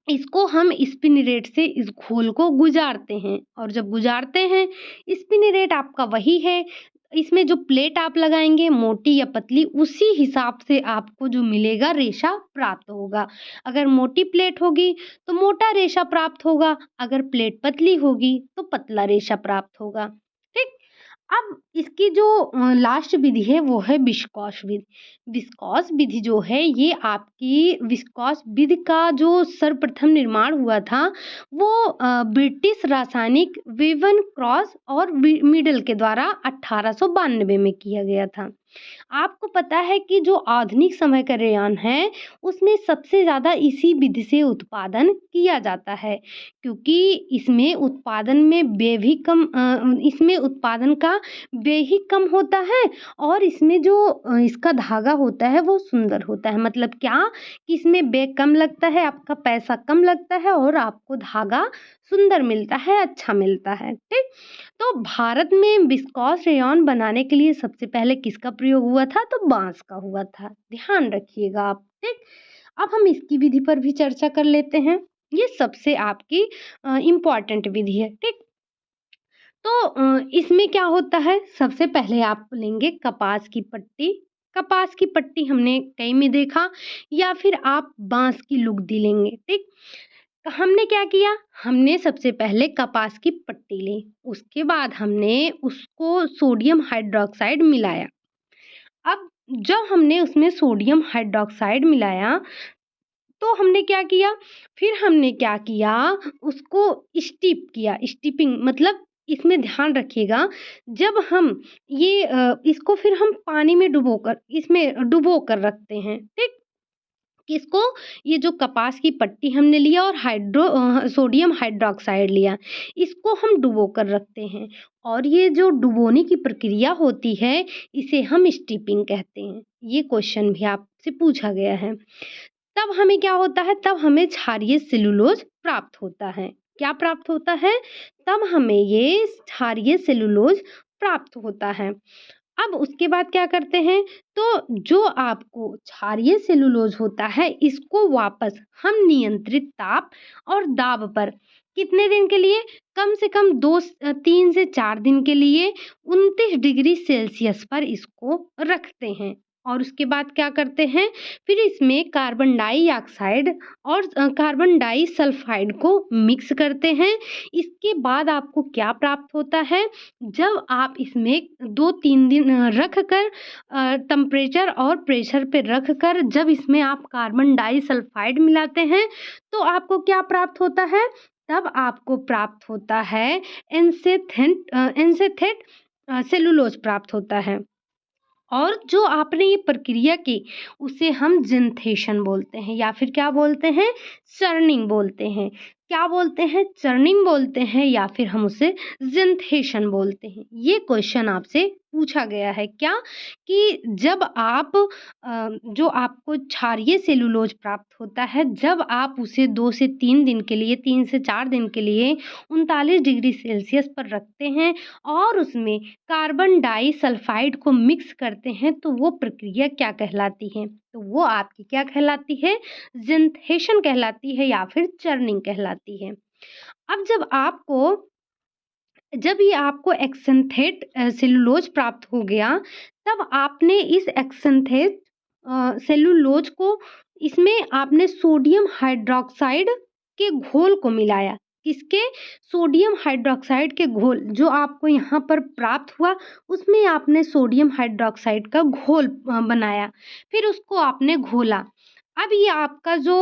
इसको हम स्पिनरेट से इस घोल को गुजारते हैं और जब गुजारते हैं, स्पिनरेट आपका वही है। इसमें जो प्लेट आप लगाएँगे मोटी या पतली, उसी हिसाब से आपको जो मिलेगा रेशा प्राप्त होगा। अगर मोटी प्लेट होगी तो मोटा रेशा प्राप्त होगा, अगर प्लेट पतली होगी तो पतला रेशा प्राप्त होगा। ठीक? अब इसकी जो लास्ट विधि है वो है विस्कॉस विधि। विस्कॉस विधि जो है ये आपकी विस्कॉस विधि का जो सर्वप्रथम निर्माण हुआ था वो ब्रिटिश रासायनिक विवन क्रॉस और मिडल के द्वारा 1892 में किया गया था। आपको पता है कि जो आधुनिक समय का रेयान है उसमें सबसे ज़्यादा इसी विधि से उत्पादन किया जाता है, क्योंकि इसमें उत्पादन का व्यय ही कम होता है और इसमें जो इसका धागा होता है वो सुंदर होता है। मतलब क्या कि इसमें व्यय कम लगता है, आपका पैसा कम लगता है और आपको धागा सुंदर मिलता है, अच्छा मिलता है। ठीक। तो भारत में विस्कॉस रेयॉन बनाने के लिए सबसे पहले किसका प्रयोग हुआ था? तो बांस का हुआ था। ध्यान रखिएगा आप। ठीक। अब हम इसकी विधि पर भी चर्चा कर लेते हैं। ये सबसे आपकी इम्पॉर्टेंट विधि है। ठीक। तो इसमें क्या होता है? सबसे पहले आप लेंगे कपास की पट्टी। कपास की पट्टी हमने कहीं में देखा, या फिर आप बांस की लुगदी लेंगे। ठीक। हमने क्या किया? हमने सबसे पहले कपास की पट्टी ली, उसके बाद हमने उसको सोडियम हाइड्रॉक्साइड मिलाया। अब जब हमने उसमें सोडियम हाइड्रॉक्साइड मिलाया तो हमने क्या किया? फिर हमने क्या किया? उसको स्टीप किया। स्टीपिंग मतलब इसमें ध्यान रखिएगा, जब हम इसको फिर हम पानी में डुबो कर रखते हैं। ठीक। किसको? ये जो कपास की पट्टी हमने लिया और सोडियम हाइड्रॉक्साइड लिया, इसको हम डुबो कर रखते हैं और ये जो डुबोने की प्रक्रिया होती है इसे हम स्टीपिंग कहते हैं। ये क्वेश्चन भी आपसे पूछा गया है। तब हमें क्या होता है? तब हमें क्षारीय सेलुलोज प्राप्त होता है। क्या प्राप्त होता है? तब हमें ये क्षारीय सेलुलोज प्राप्त होता है। अब उसके बाद क्या करते हैं? तो जो आपको क्षारीय सेलुलोज होता है इसको वापस हम नियंत्रित ताप और दाब पर कितने दिन के लिए? कम से कम 3 से 4 दिन के लिए 29 डिग्री सेल्सियस पर इसको रखते हैं। और उसके बाद क्या करते हैं? फिर इसमें कार्बन डाइऑक्साइड और कार्बन डाई सल्फाइड को मिक्स करते हैं। इसके बाद आपको क्या प्राप्त होता है? जब आप इसमें 2-3 दिन रख कर टेम्परेचर और प्रेशर पे रख कर जब इसमें आप कार्बन डाइसल्फाइड मिलाते हैं तो आपको क्या प्राप्त होता है? तब आपको प्राप्त होता है एन्सेथेट सेलुलोज प्राप्त होता है। और जो आपने ये प्रक्रिया की उसे हम जिंथेशन बोलते हैं, या फिर क्या बोलते हैं? चर्निंग बोलते हैं। क्या बोलते हैं? चर्निंग बोलते हैं या फिर हम उसे जिंथेशन बोलते हैं। ये क्वेश्चन आपसे पूछा गया है। क्या कि जब आप जो आपको क्षारीय सेलुलोज प्राप्त होता है जब आप उसे 2 से 3 दिन के लिए 3 से 4 दिन के लिए 39 डिग्री सेल्सियस पर रखते हैं और उसमें कार्बन डाई सल्फाइड को मिक्स करते हैं तो वो प्रक्रिया क्या कहलाती है? तो वो आपकी क्या कहलाती है? जिंथेशन कहलाती है या फिर चर्निंग कहलाती है। अब जब ये आपको एक्सेंथेट सेलुलोज प्राप्त हो गया तब आपने इस एक्सेंथेट सेलुलोज को इसमें आपने सोडियम हाइड्रॉक्साइड के घोल को मिलाया। किसके? सोडियम हाइड्रॉक्साइड के घोल जो आपको यहाँ पर प्राप्त हुआ उसमें आपने सोडियम हाइड्रॉक्साइड का घोल बनाया। फिर उसको आपने घोला। अब ये आपका जो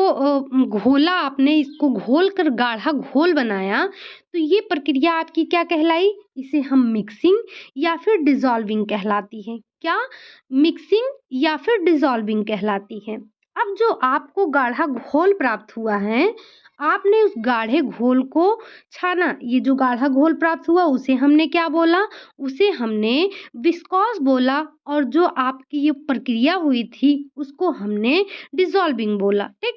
घोला आपने इसको घोल कर गाढ़ा घोल बनाया तो ये प्रक्रिया आपकी क्या कहलाई? इसे हम मिक्सिंग या फिर डिसॉल्विंग कहलाती है। क्या? मिक्सिंग या फिर डिसॉल्विंग कहलाती है। अब जो आपको गाढ़ा घोल प्राप्त हुआ है आपने उस गाढ़े घोल को छाना। ये जो गाढ़ा घोल प्राप्त हुआ उसे हमने क्या बोला? उसे हमने विस्कॉस बोला। और जो आपकी ये प्रक्रिया हुई थी उसको हमने डिसॉल्विंग बोला। ठीक।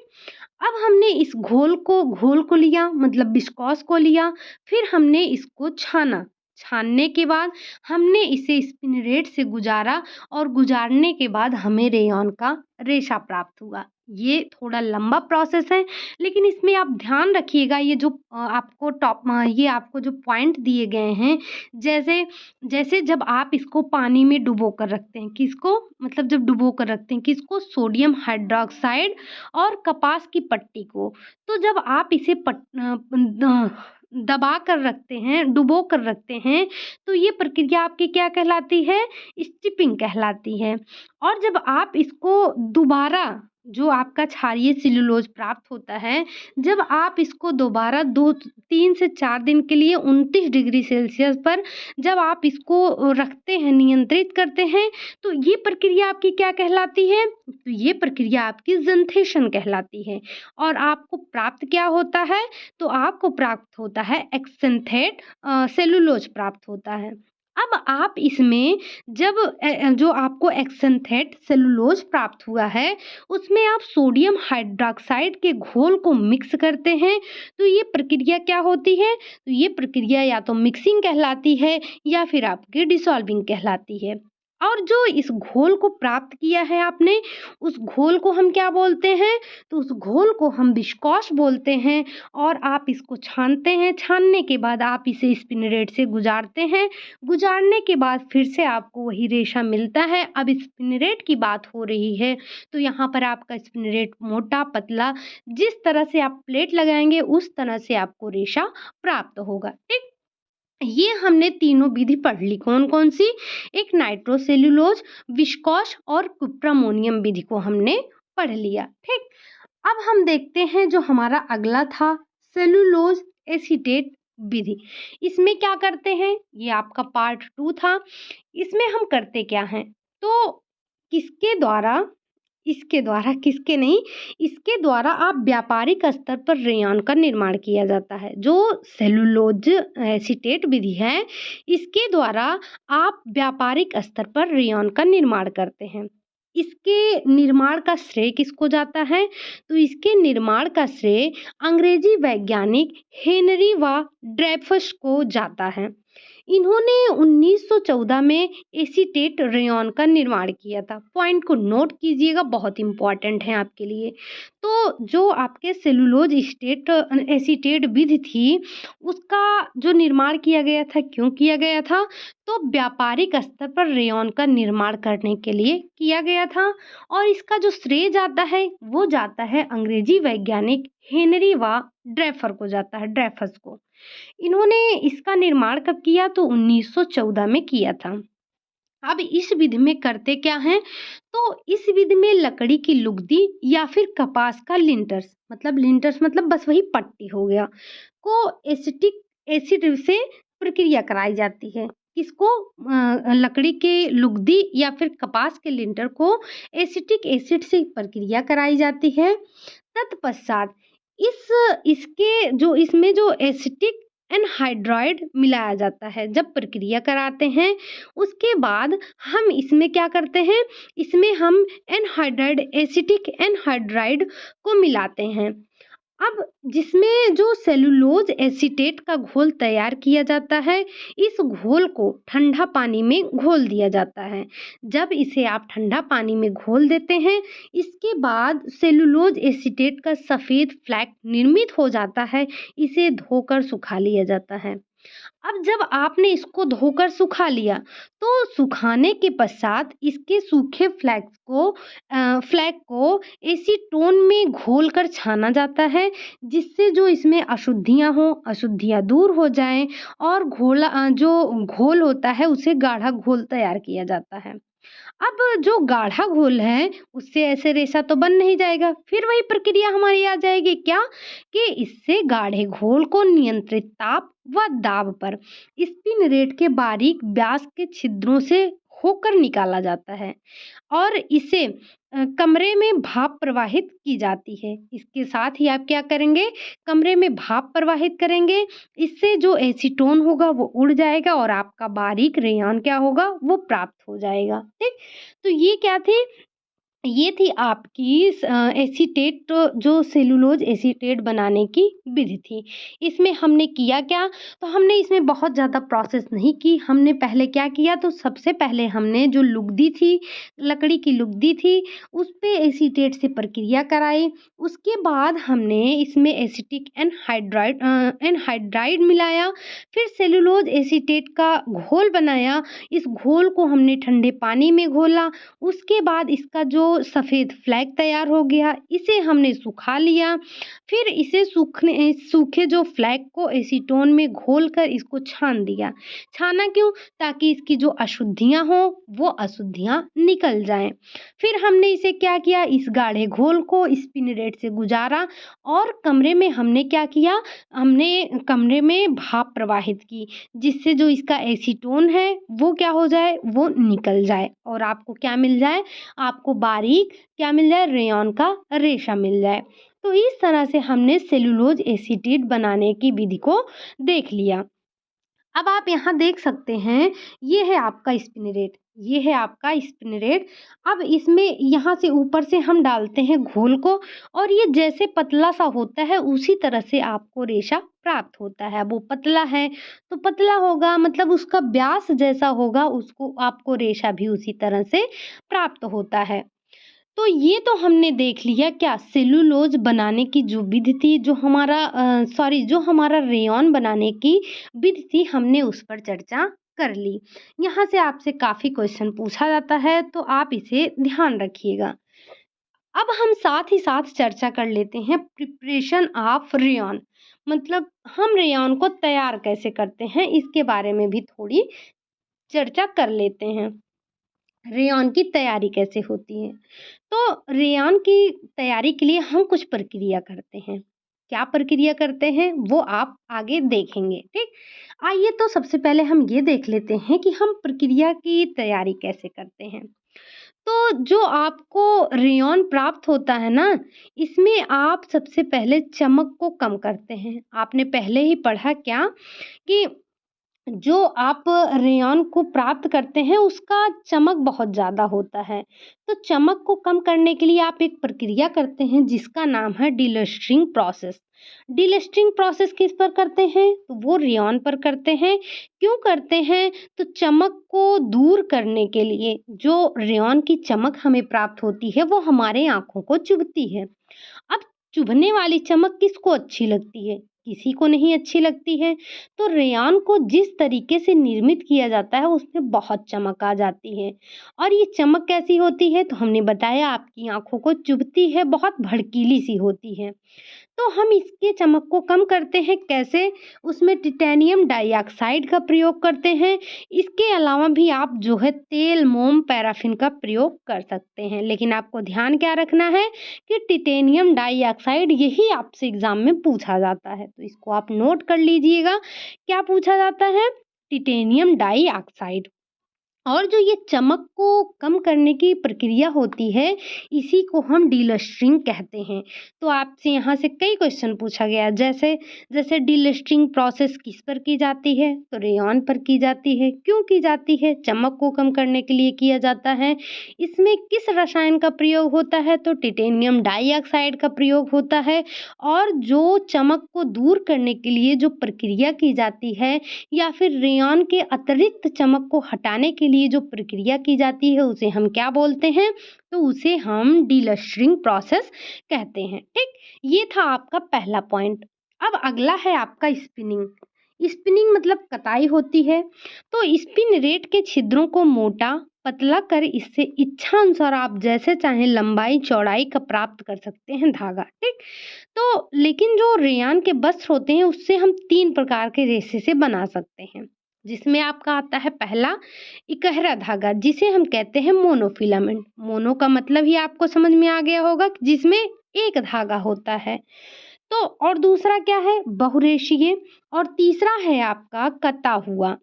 अब हमने इस घोल को लिया मतलब विस्कॉस को लिया, फिर हमने इसको छाना। छानने के बाद हमने इसे स्पिनरेट से गुजारा और गुजारने के बाद हमें रेयॉन का रेशा प्राप्त हुआ। ये थोड़ा लंबा प्रोसेस है लेकिन इसमें आप ध्यान रखिएगा ये जो आपको जो पॉइंट दिए गए हैं जैसे जैसे जब आप इसको पानी में डुबो कर रखते हैं, किसको? मतलब जब डुबो कर रखते हैं किसको? सोडियम हाइड्रॉक्साइड और कपास की पट्टी को। तो जब आप इसे दबा कर रखते हैं, डुबो कर रखते हैं, तो ये प्रक्रिया आपकी क्या कहलाती है? स्टिपिंग कहलाती है। और जब आप इसको दोबारा जो आपका क्षारीय सेल्यूलोज़ प्राप्त होता है, जब आप इसको दोबारा 2 3 से 4 दिन के लिए 29 डिग्री सेल्सियस पर जब आप इसको रखते हैं, नियंत्रित करते हैं, तो ये प्रक्रिया आपकी क्या कहलाती है? तो ये प्रक्रिया आपकी ज़ंथेशन कहलाती है। और आपको प्राप्त क्या होता है? तो आपको प्राप्त होता है एक्सेंथेट सेल्यूलोज़ प्राप्त होता है। अब आप इसमें जब जो आपको एक्सेंथेट सेल्यूलोज़ प्राप्त हुआ है, उसमें आप सोडियम हाइड्रॉक्साइड के घोल को मिक्स करते हैं, तो ये प्रक्रिया क्या होती है? तो ये प्रक्रिया या तो मिक्सिंग कहलाती है या फिर आपकी डिसॉल्विंग कहलाती है। और जो इस घोल को प्राप्त किया है आपने, उस घोल को हम क्या बोलते हैं? तो उस घोल को हम विस्कॉस बोलते हैं। और आप इसको छानते हैं, छानने के बाद आप इसे स्पिनरेट से गुजारते हैं, गुजारने के बाद फिर से आपको वही रेशा मिलता है। अब स्पिनरेट की बात हो रही है, तो यहाँ पर आपका स्पिनरेट मोटा, पतला, जिस तरह से आप प्लेट लगाएँगे उस तरह से आपको रेशा प्राप्त होगा, ठीक? ये हमने तीनों विधि पढ़ ली। कौन-कौन सी? एक नाइट्रोसेल्युलोज, विस्कॉस और कुप्रामोनियम विधि को हमने पढ़ लिया, ठीक? अब हम देखते हैं जो हमारा अगला था सेल्युलोज एसीटेट विधि। इसमें क्या करते हैं? ये आपका पार्ट 2 था। इसमें हम करते क्या हैं? तो किसके द्वारा इसके द्वारा किसके नहीं, इसके द्वारा आप व्यापारिक स्तर पर रेयॉन का निर्माण किया जाता है। जो सेल्युलोज एसीटेट विधि है, इसके द्वारा आप व्यापारिक स्तर पर रेयॉन का निर्माण करते हैं। इसके निर्माण का श्रेय किसको जाता है? तो इसके निर्माण का श्रेय अंग्रेजी वैज्ञानिक हेनरी व ड्रेफस को जाता है। इन्होंने 1914 में एसीटेट रेयॉन का निर्माण किया था। पॉइंट को नोट कीजिएगा, बहुत इम्पोर्टेंट है आपके लिए। तो जो आपके सेलुलोज स्टेट एसीटेट विधि थी, उसका जो निर्माण किया गया था, क्यों किया गया था? तो व्यापारिक स्तर पर रेयॉन का निर्माण करने के लिए किया गया था। और इसका जो श्रेय जाता है, वो जाता है अंग्रेजी वैज्ञानिक हेनरी व ड्रेफर को जाता है, ड्रेफस को। इन्होंने इसका निर्माण कब किया? तो 1914 में किया था। अब इस विधि में करते क्या हैं? तो इस विधि में लकड़ी की लुगदी या फिर कपास का लिंटर्स मतलब बस वही पट्टी हो गया, को एसिटिक एसिड से प्रक्रिया कराई जाती है। किसको? लकड़ी के लुगदी या फिर कपास के लिंटर को एसिटिक एसिड से प्रक्रिया कराई जाती है। तत्पश्चात इस इसके जो इसमें जो एसिटिक एनहाइड्राइड मिलाया जाता है, जब प्रक्रिया कराते हैं उसके बाद हम इसमें क्या करते हैं? इसमें हम एनहाइड्राइड एसिटिक एनहाइड्राइड को मिलाते हैं। अब जिसमें जो सेलुलोज एसीटेट का घोल तैयार किया जाता है, इस घोल को ठंडा पानी में घोल दिया जाता है। जब इसे आप ठंडा पानी में घोल देते हैं, इसके बाद सेलुलोज एसीटेट का सफ़ेद फ्लैक निर्मित हो जाता है। इसे धोकर सुखा लिया जाता है। अब जब आपने इसको धोकर सुखा लिया, तो सुखाने के पश्चात इसके सूखे फ्लैक को एसीटोन में घोलकर छाना जाता है, जिससे जो इसमें अशुद्धियाँ हों, अशुद्धियाँ दूर हो जाएँ और जो घोल होता है उसे गाढ़ा घोल तैयार किया जाता है। अब जो गाढ़ा घोल है, उससे ऐसे रेशा तो बन नहीं जाएगा, फिर वही प्रक्रिया हमारी आ जाएगी क्या? कि इससे गाढ़े घोल को नियंत्रित ताप व दाब पर स्पिनरेट के बारीक व्यास के छिद्रों से होकर निकाला जाता है और इसे कमरे में भाप प्रवाहित की जाती है। इसके साथ ही आप क्या करेंगे? कमरे में भाप प्रवाहित करेंगे, इससे जो एसीटोन होगा वो उड़ जाएगा और आपका बारीक रेयॉन क्या होगा? वो प्राप्त हो जाएगा, ठीक? तो ये क्या थी? ये थी आपकी एसीटेट, जो सेलुलोज एसीटेट बनाने की विधि थी। इसमें हमने किया क्या? तो हमने इसमें बहुत ज़्यादा प्रोसेस नहीं की। हमने पहले क्या किया? तो सबसे पहले हमने जो लुगदी थी, लकड़ी की लुगदी थी, उस पे एसीटेट से प्रक्रिया कराई। उसके बाद हमने इसमें एसिटिक एनहाइड्राइड मिलाया, फिर सेलुलोज एसीटेट का घोल बनाया। इस घोल को हमने ठंडे पानी में घोला। उसके बाद इसका जो सफ़ेद फ्लैग तैयार हो गया, इसे हमने सुखा लिया। फिर इसे सूखे जो फ्लैग को एसीटोन में घोलकर इसको छान दिया। छाना क्यों? ताकि इसकी जो अशुद्धियाँ हों, वो अशुद्धियाँ निकल जाएँ। फिर हमने इसे क्या किया, इस गाढ़े घोल को स्पिनरेट से गुजारा और कमरे में हमने क्या किया, हमने कमरे में भाप प्रवाहित की, जिससे जो इसका एसीटोन है वो क्या हो जाए, वो निकल जाए और आपको क्या मिल जाए, आपको बारीक क्या मिल जाए, रेयॉन का रेशा मिल जाए। तो इस तरह से हमने सेलुलोज एसीटेट बनाने की विधि को देख लिया। अब आप यहाँ देख सकते हैं, ये है आपका स्पिनरेट, ये है आपका स्पिनरेट। अब इसमें यहाँ से ऊपर से हम डालते हैं घोल को और ये जैसे पतला सा होता है उसी तरह से आपको रेशा प्राप्त होता है। वो पतला है तो पतला होगा, मतलब उसका व्यास जैसा होगा, उसको आपको रेशा भी उसी तरह से प्राप्त होता है। तो ये तो हमने देख लिया क्या, सेलुलोज बनाने की जो विधि थी, जो हमारा रेयॉन बनाने की विधि थी, हमने उस पर चर्चा कर ली। यहाँ से आपसे काफ़ी क्वेश्चन पूछा जाता है, तो आप इसे ध्यान रखिएगा। अब हम साथ ही साथ चर्चा कर लेते हैं प्रिपरेशन ऑफ रेयॉन, मतलब हम रेयॉन को तैयार कैसे करते हैं, इसके बारे में भी थोड़ी चर्चा कर लेते हैं। रेयॉन की तैयारी कैसे होती है? तो रेयॉन की तैयारी के लिए हम कुछ प्रक्रिया करते हैं। क्या प्रक्रिया करते हैं वो आप आगे देखेंगे, ठीक? आइए तो सबसे पहले हम ये देख लेते हैं कि हम प्रक्रिया की तैयारी कैसे करते हैं। तो जो आपको रेयॉन प्राप्त होता है ना, इसमें आप सबसे पहले चमक को कम करते हैं। आपने पहले ही पढ़ा क्या कि जो आप रेयॉन को प्राप्त करते हैं उसका चमक बहुत ज़्यादा होता है। तो चमक को कम करने के लिए आप एक प्रक्रिया करते हैं जिसका नाम है डिलस्टरिंग प्रोसेस। डिलस्टरिंग प्रोसेस किस पर करते हैं? तो वो रेयॉन पर करते हैं। क्यों करते हैं? तो चमक को दूर करने के लिए, जो रेयॉन की चमक हमें प्राप्त होती है वो हमारे आँखों को चुभती है। अब चुभने वाली चमक किसको अच्छी लगती है? किसी को नहीं अच्छी लगती है। तो रेयॉन को जिस तरीके से निर्मित किया जाता है उसमें बहुत चमक आ जाती है। और ये चमक कैसी होती है? तो हमने बताया आपकी आँखों को चुभती है, बहुत भड़कीली सी होती है। तो हम इसके चमक को कम करते हैं कैसे? उसमें टिटेनियम डाइऑक्साइड का प्रयोग करते हैं। इसके अलावा भी आप जो है तेल, मोम, पैराफिन का प्रयोग कर सकते हैं। लेकिन आपको ध्यान क्या रखना है कि टिटेनियम डाइऑक्साइड यही आपसे एग्ज़ाम में पूछा जाता है। तो इसको आप नोट कर लीजिएगा। क्या पूछा जाता है? Titanium dioxide. और जो ये चमक को कम करने की प्रक्रिया होती है, इसी को हम डिलस्टरिंग कहते हैं। तो आपसे यहाँ से कई क्वेश्चन पूछा गया, जैसे जैसे डिलस्टरिंग प्रोसेस किस पर की जाती है? तो रेयॉन पर की जाती है। क्यों की जाती है? चमक को कम करने के लिए किया जाता है। इसमें किस रसायन का प्रयोग होता है? तो टिटेनियम डाइऑक्साइड का प्रयोग होता है। और जो चमक को दूर करने के लिए जो प्रक्रिया की जाती है, या फिर रेयॉन के अतिरिक्त चमक को हटाने के लिए जो प्रक्रिया की जाती है, उसे हम क्या बोलते हैं? तो उसे हम डिलस्टरिंग प्रोसेस कहते हैं, ठीक? ये था आपका पहला पॉइंट। अब अगला है आपका स्पिनिंग। स्पिनिंग मतलब कताई होती है। तो स्पिन रेट के छिद्रों को मोटा पतला कर इससे इच्छा अनुसार आप जैसे चाहें लंबाई चौड़ाई का प्राप्त कर सकते हैं धागा, ठीक? तो लेकिन जो रेयान के वस्त्र होते हैं उससे हम 3 प्रकार के रेशे से बना सकते हैं, जिसमें आपका आता है पहला इकहरा धागा, जिसे हम कहते हैं मोनोफिलामेंट। मोनो का मतलब ही आपको समझ में आ गया होगा कि जिसमें एक धागा होता है। तो और दूसरा क्या है? बहुरेशीय। और तीसरा है आपका कता हुआ।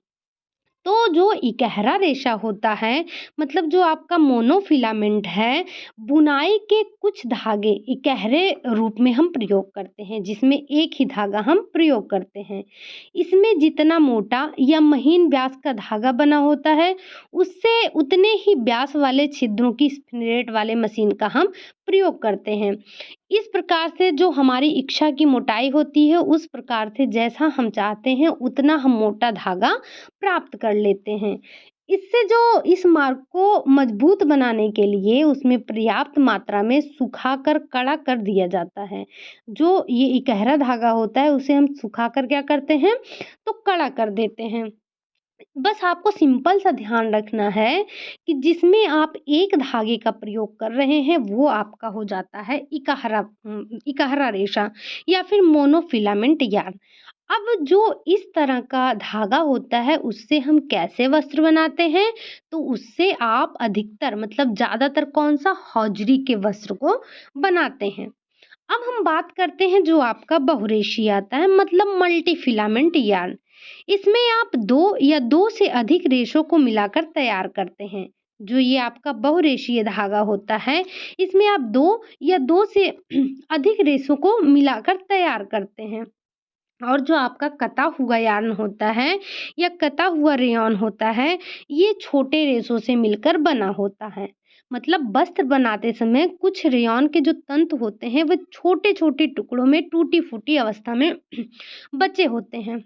तो जो इकहरा रेशा होता है, मतलब जो आपका मोनोफिलामेंट है, बुनाई के कुछ धागे इकहरे रूप में हम प्रयोग करते हैं, जिसमें एक ही धागा हम प्रयोग करते हैं। इसमें जितना मोटा या महीन व्यास का धागा बना होता है, उससे उतने ही व्यास वाले छिद्रों की स्पिनरेट वाले मशीन का हम प्रयोग करते हैं। इस प्रकार से जो हमारी इच्छा की मोटाई होती है, उस प्रकार से जैसा हम चाहते हैं उतना हम मोटा धागा प्राप्त कर लेते हैं। इससे जो इस मार्ग को मजबूत बनाने के लिए उसमें पर्याप्त मात्रा में सुखाकर कड़ा कर दिया जाता है। जो ये इकहरा धागा होता है उसे हम सुखाकर क्या करते हैं? तो कड़ा कर देते हैं। बस आपको सिंपल सा ध्यान रखना है कि जिसमें आप एक धागे का प्रयोग कर रहे हैं वो आपका हो जाता है इकहरा रेशा या फिर मोनोफिलामेंट यार्न। अब जो इस तरह का धागा होता है उससे हम कैसे वस्त्र बनाते हैं, तो उससे आप अधिकतर मतलब ज़्यादातर कौन-सा हौजरी के वस्त्र को बनाते हैं। अब हम बात करते हैं जो आपका बहुरेशीय आता है मतलब मल्टी फिलामेंट यार्न। इसमें आप 2 या 2 से अधिक रेशों को मिलाकर तैयार करते हैं। जो ये आपका बहुरेशीय धागा होता है, इसमें आप 2 या 2 से अधिक रेशों को मिलाकर तैयार करते हैं। और जो आपका कता हुआ यार्न होता है या कता हुआ रेयॉन होता है, ये छोटे रेशों से मिलकर बना होता है। मतलब वस्त्र बनाते समय कुछ रेयॉन के जो तंतु होते हैं, वो छोटे-छोटे टुकड़ों में टूटी-फूटी अवस्था में बचे होते हैं।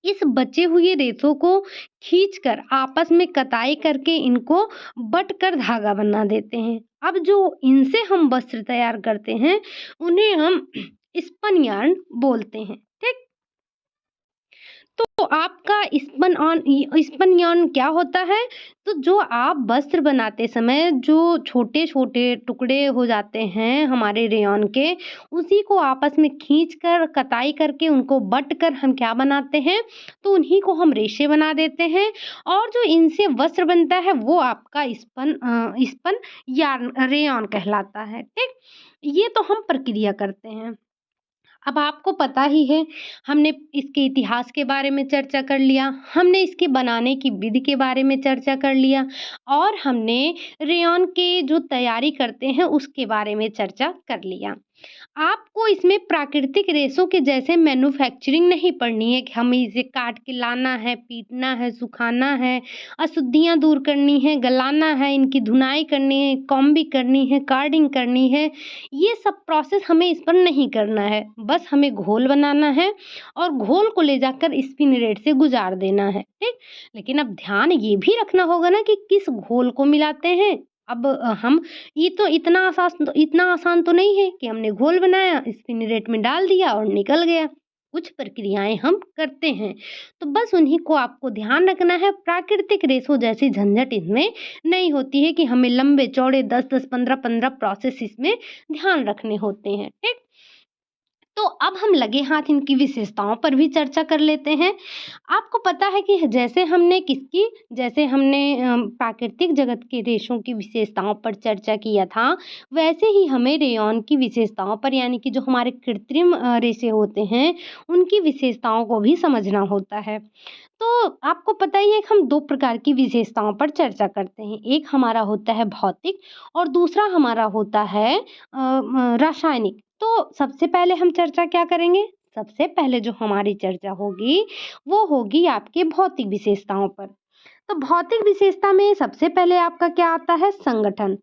इस बचे हुए रेशों को खींचकर आपस में कताई करके इनको बट कर धागा बना देते हैं। अब जो इनसे हम वस्त्र तैयार करते हैं, उन्हें हम स्पन यार्न बोलते हैं। ठीक? तो आपका स्पन यार्न क्या होता है? तो जो आप वस्त्र बनाते समय जो छोटे-छोटे टुकड़े हो जाते हैं हमारे रेयॉन के, उसी को आपस में खींचकर कताई करके उनको बट कर हम क्या बनाते हैं, तो उन्हीं को हम रेशे बना देते हैं और जो इनसे वस्त्र बनता है वो आपका स्पन यार्न रेयॉन कहलाता है। ठीक? ये तो हम प्रक्रिया करते हैं। अब आपको पता ही है, हमने इसके इतिहास के बारे में चर्चा कर लिया, हमने इसके बनाने की विधि के बारे में चर्चा कर लिया और हमने रेयॉन के जो तैयारी करते हैं उसके बारे में चर्चा कर लिया। आपको इसमें प्राकृतिक रेशों के जैसे मैन्युफैक्चरिंग नहीं पढ़नी है कि हमें इसे काट के लाना है, पीटना है, सुखाना है, अशुद्धियाँ दूर करनी है, गलाना है, इनकी धुनाई करनी है, कॉम्बिंग करनी है, कार्डिंग करनी है। ये सब प्रोसेस हमें इस पर नहीं करना है। बस हमें घोल बनाना है और घोल को ले जाकर स्पिनरेट से गुजार देना है, ठीक? लेकिन अब ध्यान ये भी रखना होगा ना कि किस घोल को मिलाते हैं। अब हम ये तो इतना आसान तो नहीं है कि हमने घोल बनाया, स्पिनरेट में डाल दिया और निकल गया। कुछ प्रक्रियाएँ हम करते हैं, तो बस उन्हीं को आपको ध्यान रखना है। प्राकृतिक रेशों जैसी झंझट इसमें नहीं होती है कि हमें लंबे-चौड़े 10-10, 15-15 प्रोसेस इसमें ध्यान रखने होते हैं, ठीक? तो अब हम लगे हाथ इनकी विशेषताओं पर भी चर्चा कर लेते हैं। आपको पता है कि जैसे हमने प्राकृतिक जगत के रेशों की विशेषताओं पर चर्चा किया था, वैसे ही हमें रेयॉन की विशेषताओं पर यानी कि जो हमारे कृत्रिम रेशे होते हैं, उनकी विशेषताओं को भी समझना होता है। तो आपको पता ही है कि हम 2 प्रकार की विशेषताओं पर चर्चा करते हैं। एक हमारा होता है भौतिक और दूसरा हमारा होता है रासायनिक। तो सबसे पहले हम चर्चा क्या करेंगे? सबसे पहले जो हमारी चर्चा होगी, वो होगी आपके भौतिक विशेषताओं पर। तो भौतिक विशेषता में सबसे पहले आपका क्या आता है? संगठन।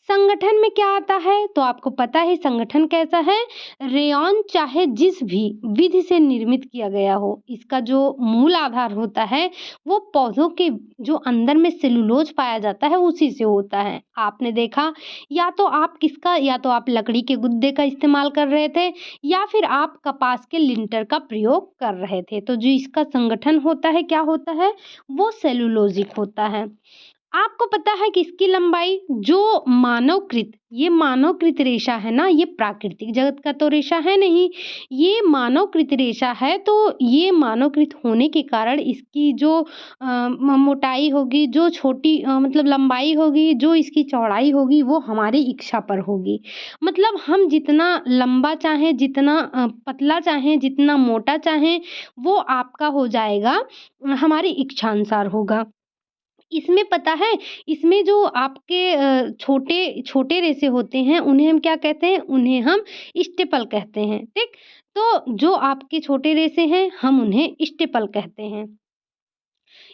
संगठन में क्या आता है? तो आपको पता है संगठन कैसा है? रेयॉन चाहे जिस भी विधि से निर्मित किया गया हो, इसका जो मूल आधार होता है, वो पौधों के जो अंदर में सेलुलोज पाया जाता है, उसी से होता है। आपने देखा या तो आप लकड़ी के गुद्दे का इस्तेमाल कर रहे थे या फिर आप कपास के लिंटर का प्रयोग कर रहे थे। तो जो इसका संगठन होता है, क्या होता है? वो सेलुलोज़िक होता है। आपको पता है कि इसकी लंबाई जो ये मानवकृत रेशा है ना, ये प्राकृतिक जगत का तो रेशा है नहीं, ये मानवकृत रेशा है। तो ये मानवकृत होने के कारण इसकी जो मोटाई होगी, जो छोटी मतलब लंबाई होगी, जो इसकी चौड़ाई होगी, वो हमारी इच्छा पर होगी। मतलब हम जितना लंबा चाहें, जितना पतला चाहें, जितना मोटा चाहें, वो आपका हो जाएगा, हमारी इच्छानुसार होगा। इसमें पता है, इसमें जो आपके छोटे छोटे रेशे होते हैं, उन्हें हम क्या कहते हैं? उन्हें हम स्टेपल कहते हैं, ठीक? तो जो आपके छोटे रेशे हैं, हम उन्हें स्टेपल कहते हैं।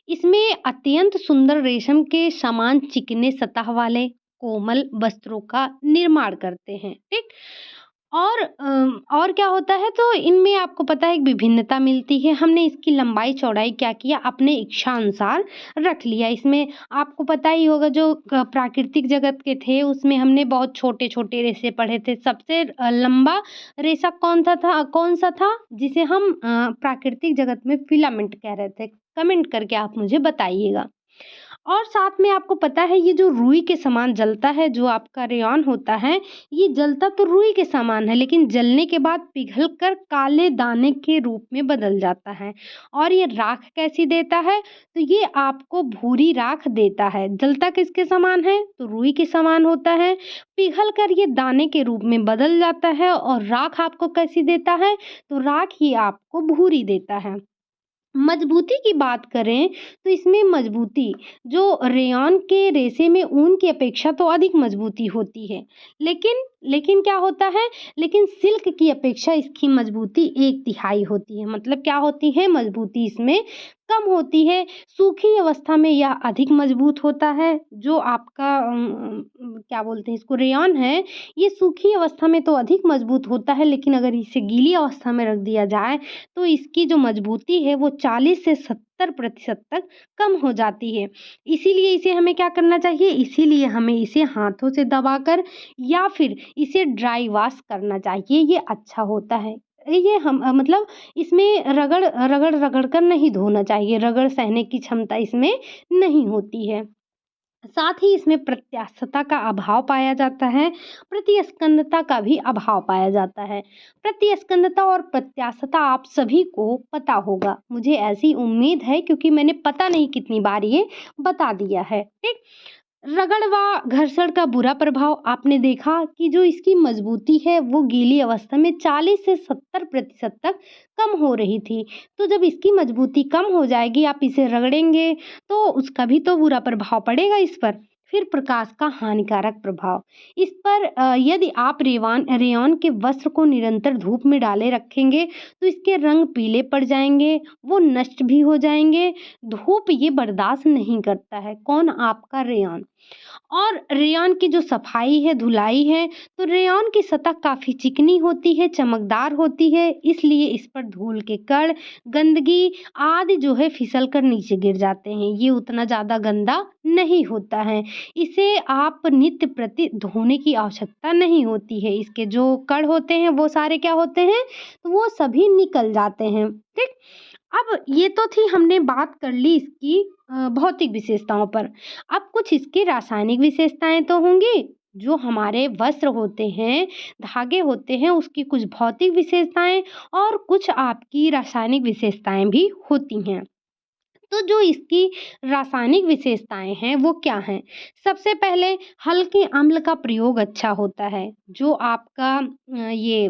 इसमें अत्यंत सुंदर रेशम के समान चिकने सतह वाले कोमल वस्त्रों का निर्माण करते हैं, ठीक? और क्या होता है, तो इनमें आपको पता है एक विभिन्नता मिलती है। हमने इसकी लंबाई चौड़ाई क्या किया, अपने इच्छा अनुसार रख लिया। इसमें आपको पता ही होगा जो प्राकृतिक जगत के थे उसमें हमने बहुत छोटे छोटे रेशे पढ़े थे। सबसे लंबा रेशा कौन सा था जिसे हम प्राकृतिक जगत में फिलामेंट कह रहे थे। कमेंट करके आप मुझे बताइएगा। और साथ में आपको पता है ये जो रुई के समान जलता है, जो आपका रेयॉन होता है, ये जलता तो रुई के समान है लेकिन जलने के बाद पिघल कर काले दाने के रूप में बदल जाता है। और ये राख कैसी देता है, तो ये आपको भूरी राख देता है। जलता किसके समान है, तो रुई के समान होता है। पिघल कर ये दाने के रूप में बदल जाता है। और राख आपको कैसी देता है, तो राख ये आपको भूरी देता है। मजबूती की बात करें तो इसमें मजबूती जो रेयॉन के रेशे में ऊन की अपेक्षा तो अधिक मजबूती होती है। लेकिन क्या होता है, लेकिन सिल्क की अपेक्षा इसकी मजबूती 1/3 होती है। मतलब क्या होती है, मजबूती इसमें कम होती है। सूखी अवस्था में यह अधिक मजबूत होता है। जो आपका क्या बोलते हैं इसको, रेयॉन है, ये सूखी अवस्था में तो अधिक मजबूत होता है लेकिन अगर इसे गीली अवस्था में रख दिया जाए तो इसकी जो मजबूती है वो 40 से 70% तक कम हो जाती है। इसीलिए इसे हमें क्या करना चाहिए, इसीलिए हमें इसे हाथों से दबाकर या फिर इसे ड्राई वॉश करना चाहिए, ये अच्छा होता है। ये हम मतलब इसमें रगड़ कर नहीं धोना चाहिए, रगड़ सहने की क्षमता इसमें नहीं होती है। साथ ही इसमें प्रत्यास्थता का अभाव पाया जाता है, प्रतिस्पंदनता का भी अभाव पाया जाता है। प्रतिस्पंदनता और प्रत्यास्थता आप सभी को पता होगा, मुझे ऐसी उम्मीद है क्योंकि मैंने पता नहीं कितनी बार ये बता दिया है। ठीक, रगड़ व घर्षण का बुरा प्रभाव आपने देखा कि जो इसकी मजबूती है वो गीली अवस्था में 40 से 70% तक कम हो रही थी। तो जब इसकी मजबूती कम हो जाएगी, आप इसे रगड़ेंगे तो उसका भी तो बुरा प्रभाव पड़ेगा इस पर। फिर प्रकाश का हानिकारक प्रभाव इस पर, यदि आप रेयॉन के वस्त्र को निरंतर धूप में डाले रखेंगे तो इसके रंग पीले पड़ जाएंगे, वो नष्ट भी हो जाएंगे। धूप ये बर्दाश्त नहीं करता है, कौन, आपका रेयॉन। और रेयॉन की जो सफाई है, धुलाई है, तो रेयॉन की सतह काफ़ी चिकनी होती है, चमकदार होती है, इसलिए इस पर धूल के कण, गंदगी आदि जो है फिसल कर नीचे गिर जाते हैं। ये उतना ज़्यादा गंदा नहीं होता है। इसे आप नित्य प्रति धोने की आवश्यकता नहीं होती है। इसके जो कण होते हैं वो सारे क्या होते हैं, तो वो सभी निकल जाते हैं। ठीक, अब ये तो थी, हमने बात कर ली इसकी भौतिक विशेषताओं पर। अब कुछ इसकी रासायनिक विशेषताएं तो होंगी। जो हमारे वस्त्र होते हैं, धागे होते हैं, उसकी कुछ भौतिक विशेषताएं और कुछ आपकी रासायनिक विशेषताएं भी होती हैं। तो जो इसकी रासायनिक विशेषताएं हैं वो क्या हैं? सबसे पहले हल्के अम्ल का प्रयोग अच्छा होता है। जो आपका ये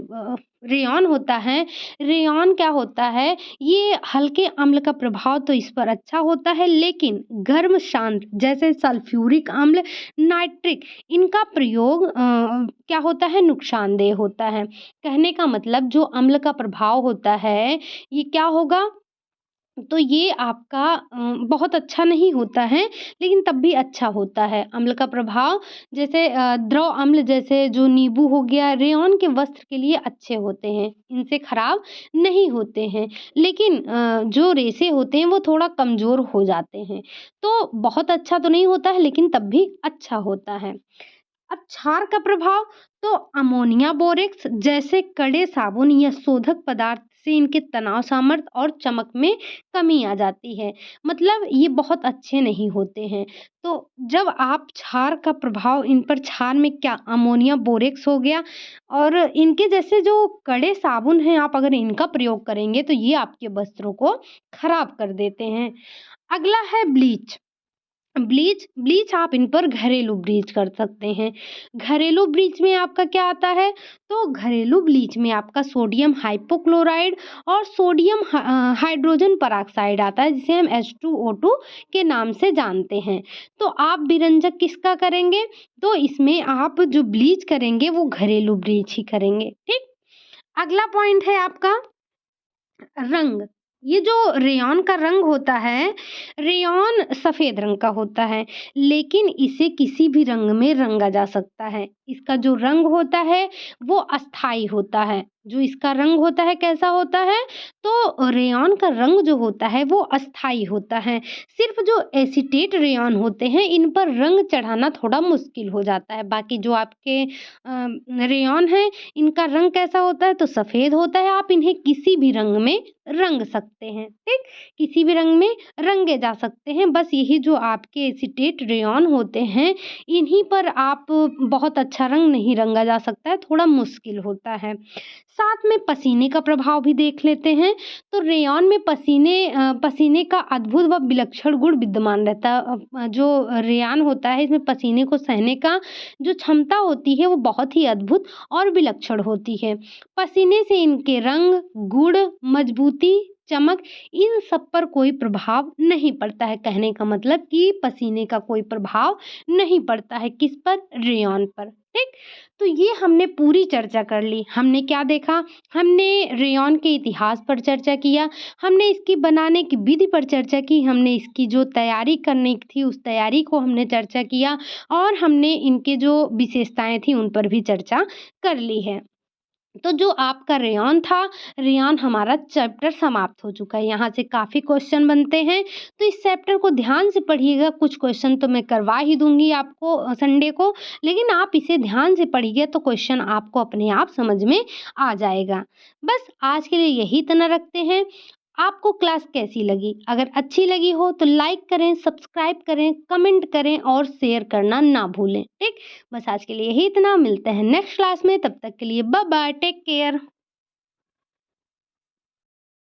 रेयॉन होता है, रेयॉन क्या होता है, ये हल्के अम्ल का प्रभाव तो इस पर अच्छा होता है लेकिन गर्म शांत जैसे सल्फ्यूरिक अम्ल, नाइट्रिक, इनका प्रयोग क्या होता है, नुकसानदेह होता है। कहने का मतलब जो अम्ल का प्रभाव होता है ये क्या होगा, तो ये आपका बहुत अच्छा नहीं होता है, लेकिन तब भी अच्छा होता है। अम्ल का प्रभाव जैसे द्रव अम्ल जैसे जो नींबू हो गया, रेयॉन के वस्त्र के लिए अच्छे होते हैं, इनसे खराब नहीं होते हैं। लेकिन जो रेशे होते हैं वो थोड़ा कमज़ोर हो जाते हैं। तो बहुत अच्छा तो नहीं होता है लेकिन तब भी अच्छा होता है। अब क्षार का प्रभाव, तो अमोनिया बोरेक्स जैसे कड़े साबुन या शोधक पदार्थ से इनके तनाव सामर्थ्य और चमक में कमी आ जाती है। मतलब ये बहुत अच्छे नहीं होते हैं। तो जब आप क्षार का प्रभाव इन पर, क्षार में क्या, अमोनिया बोरेक्स हो गया, और इनके जैसे जो कड़े साबुन हैं आप अगर इनका प्रयोग करेंगे तो ये आपके वस्त्रों को खराब कर देते हैं। अगला है ब्लीच। ब्लीच ब्लीच आप इन पर घरेलू ब्लीच कर सकते हैं। घरेलू ब्लीच में आपका क्या आता है, तो घरेलू ब्लीच में आपका सोडियम हाइपोक्लोराइड और सोडियम हाइड्रोजन पेरोक्साइड आता है जिसे हम H2O2 के नाम से जानते हैं। तो आप विरंजक किसका करेंगे, तो इसमें आप जो ब्लीच करेंगे वो घरेलू ब्लीच ही करेंगे। ठीक, अगला पॉइंट है आपका रंग। ये जो रेयॉन का रंग होता है, रेयॉन सफ़ेद रंग का होता है, लेकिन इसे किसी भी रंग में रंगा जा सकता है। इसका जो रंग होता है, वो अस्थाई होता है। जो इसका रंग होता है, कैसा होता है? तो रेयॉन का रंग जो होता है, वो अस्थाई होता है। सिर्फ़ जो एसीटेट रेयॉन होते हैं, इन पर रंग चढ़ाना थोड़ा मुश्किल हो जाता है। बाकी जो आपके रेयॉन हैं, इनका रंग कैसा होता है? तो सफ़ेद होता है। आप इन्हें किसी भी रंग में रंग सकते हैं, ठीक? किसी भी रंग में रंगे जा सकते हैं। बस यही जो आपके एसीटेट रेयॉन होते हैं, इन्हीं पर आप बहुत अच्छा रंग नहीं रंगा जा सकता है, थोड़ा मुश्किल होता है। साथ में पसीने का प्रभाव भी देख लेते हैं। तो रेयॉन में पसीने का अद्भुत व विलक्षण गुण विद्यमान रहता है। जो रेयॉन होता है, इसमें पसीने को सहने का जो क्षमता होती है, वो बहुत ही अद्भुत और विलक्षण होती है। पसीने से इनके रंग, गुण, मजबूती, चमक इन सब पर कोई प्रभाव नहीं पड़ता है। कहने का मतलब कि पसीने का कोई प्रभाव नहीं पड़ता है, किस पर? रेयॉन पर, ठीक? तो ये हमने पूरी चर्चा कर ली। हमने क्या देखा? हमने रेयॉन के इतिहास पर चर्चा किया, हमने इसकी बनाने की विधि पर चर्चा की, हमने इसकी जो तैयारी करनी थी, उस तैयारी को हमने चर्चा किया और हमने इनके जो विशेषताएँ थी, उन पर भी चर्चा कर ली है। तो जो आपका रेयॉन था, रेयॉन हमारा चैप्टर समाप्त हो चुका है। यहाँ से काफ़ी क्वेश्चन बनते हैं, तो इस चैप्टर को ध्यान से पढ़िएगा। कुछ क्वेश्चन तो मैं करवा ही दूँगी आपको संडे को, लेकिन आप इसे ध्यान से पढ़िए तो क्वेश्चन आपको अपने आप समझ में आ जाएगा। बस आज के लिए यही इतना रखते हैं। आपको क्लास कैसी लगी? अगर अच्छी लगी हो तो लाइक करें, सब्सक्राइब करें, कमेंट करें और शेयर करना ना भूलें, ठीक? बस आज के लिए यही इतना, मिलते हैं नेक्स्ट क्लास में, तब तक के लिए बाय बाय, टेक केयर।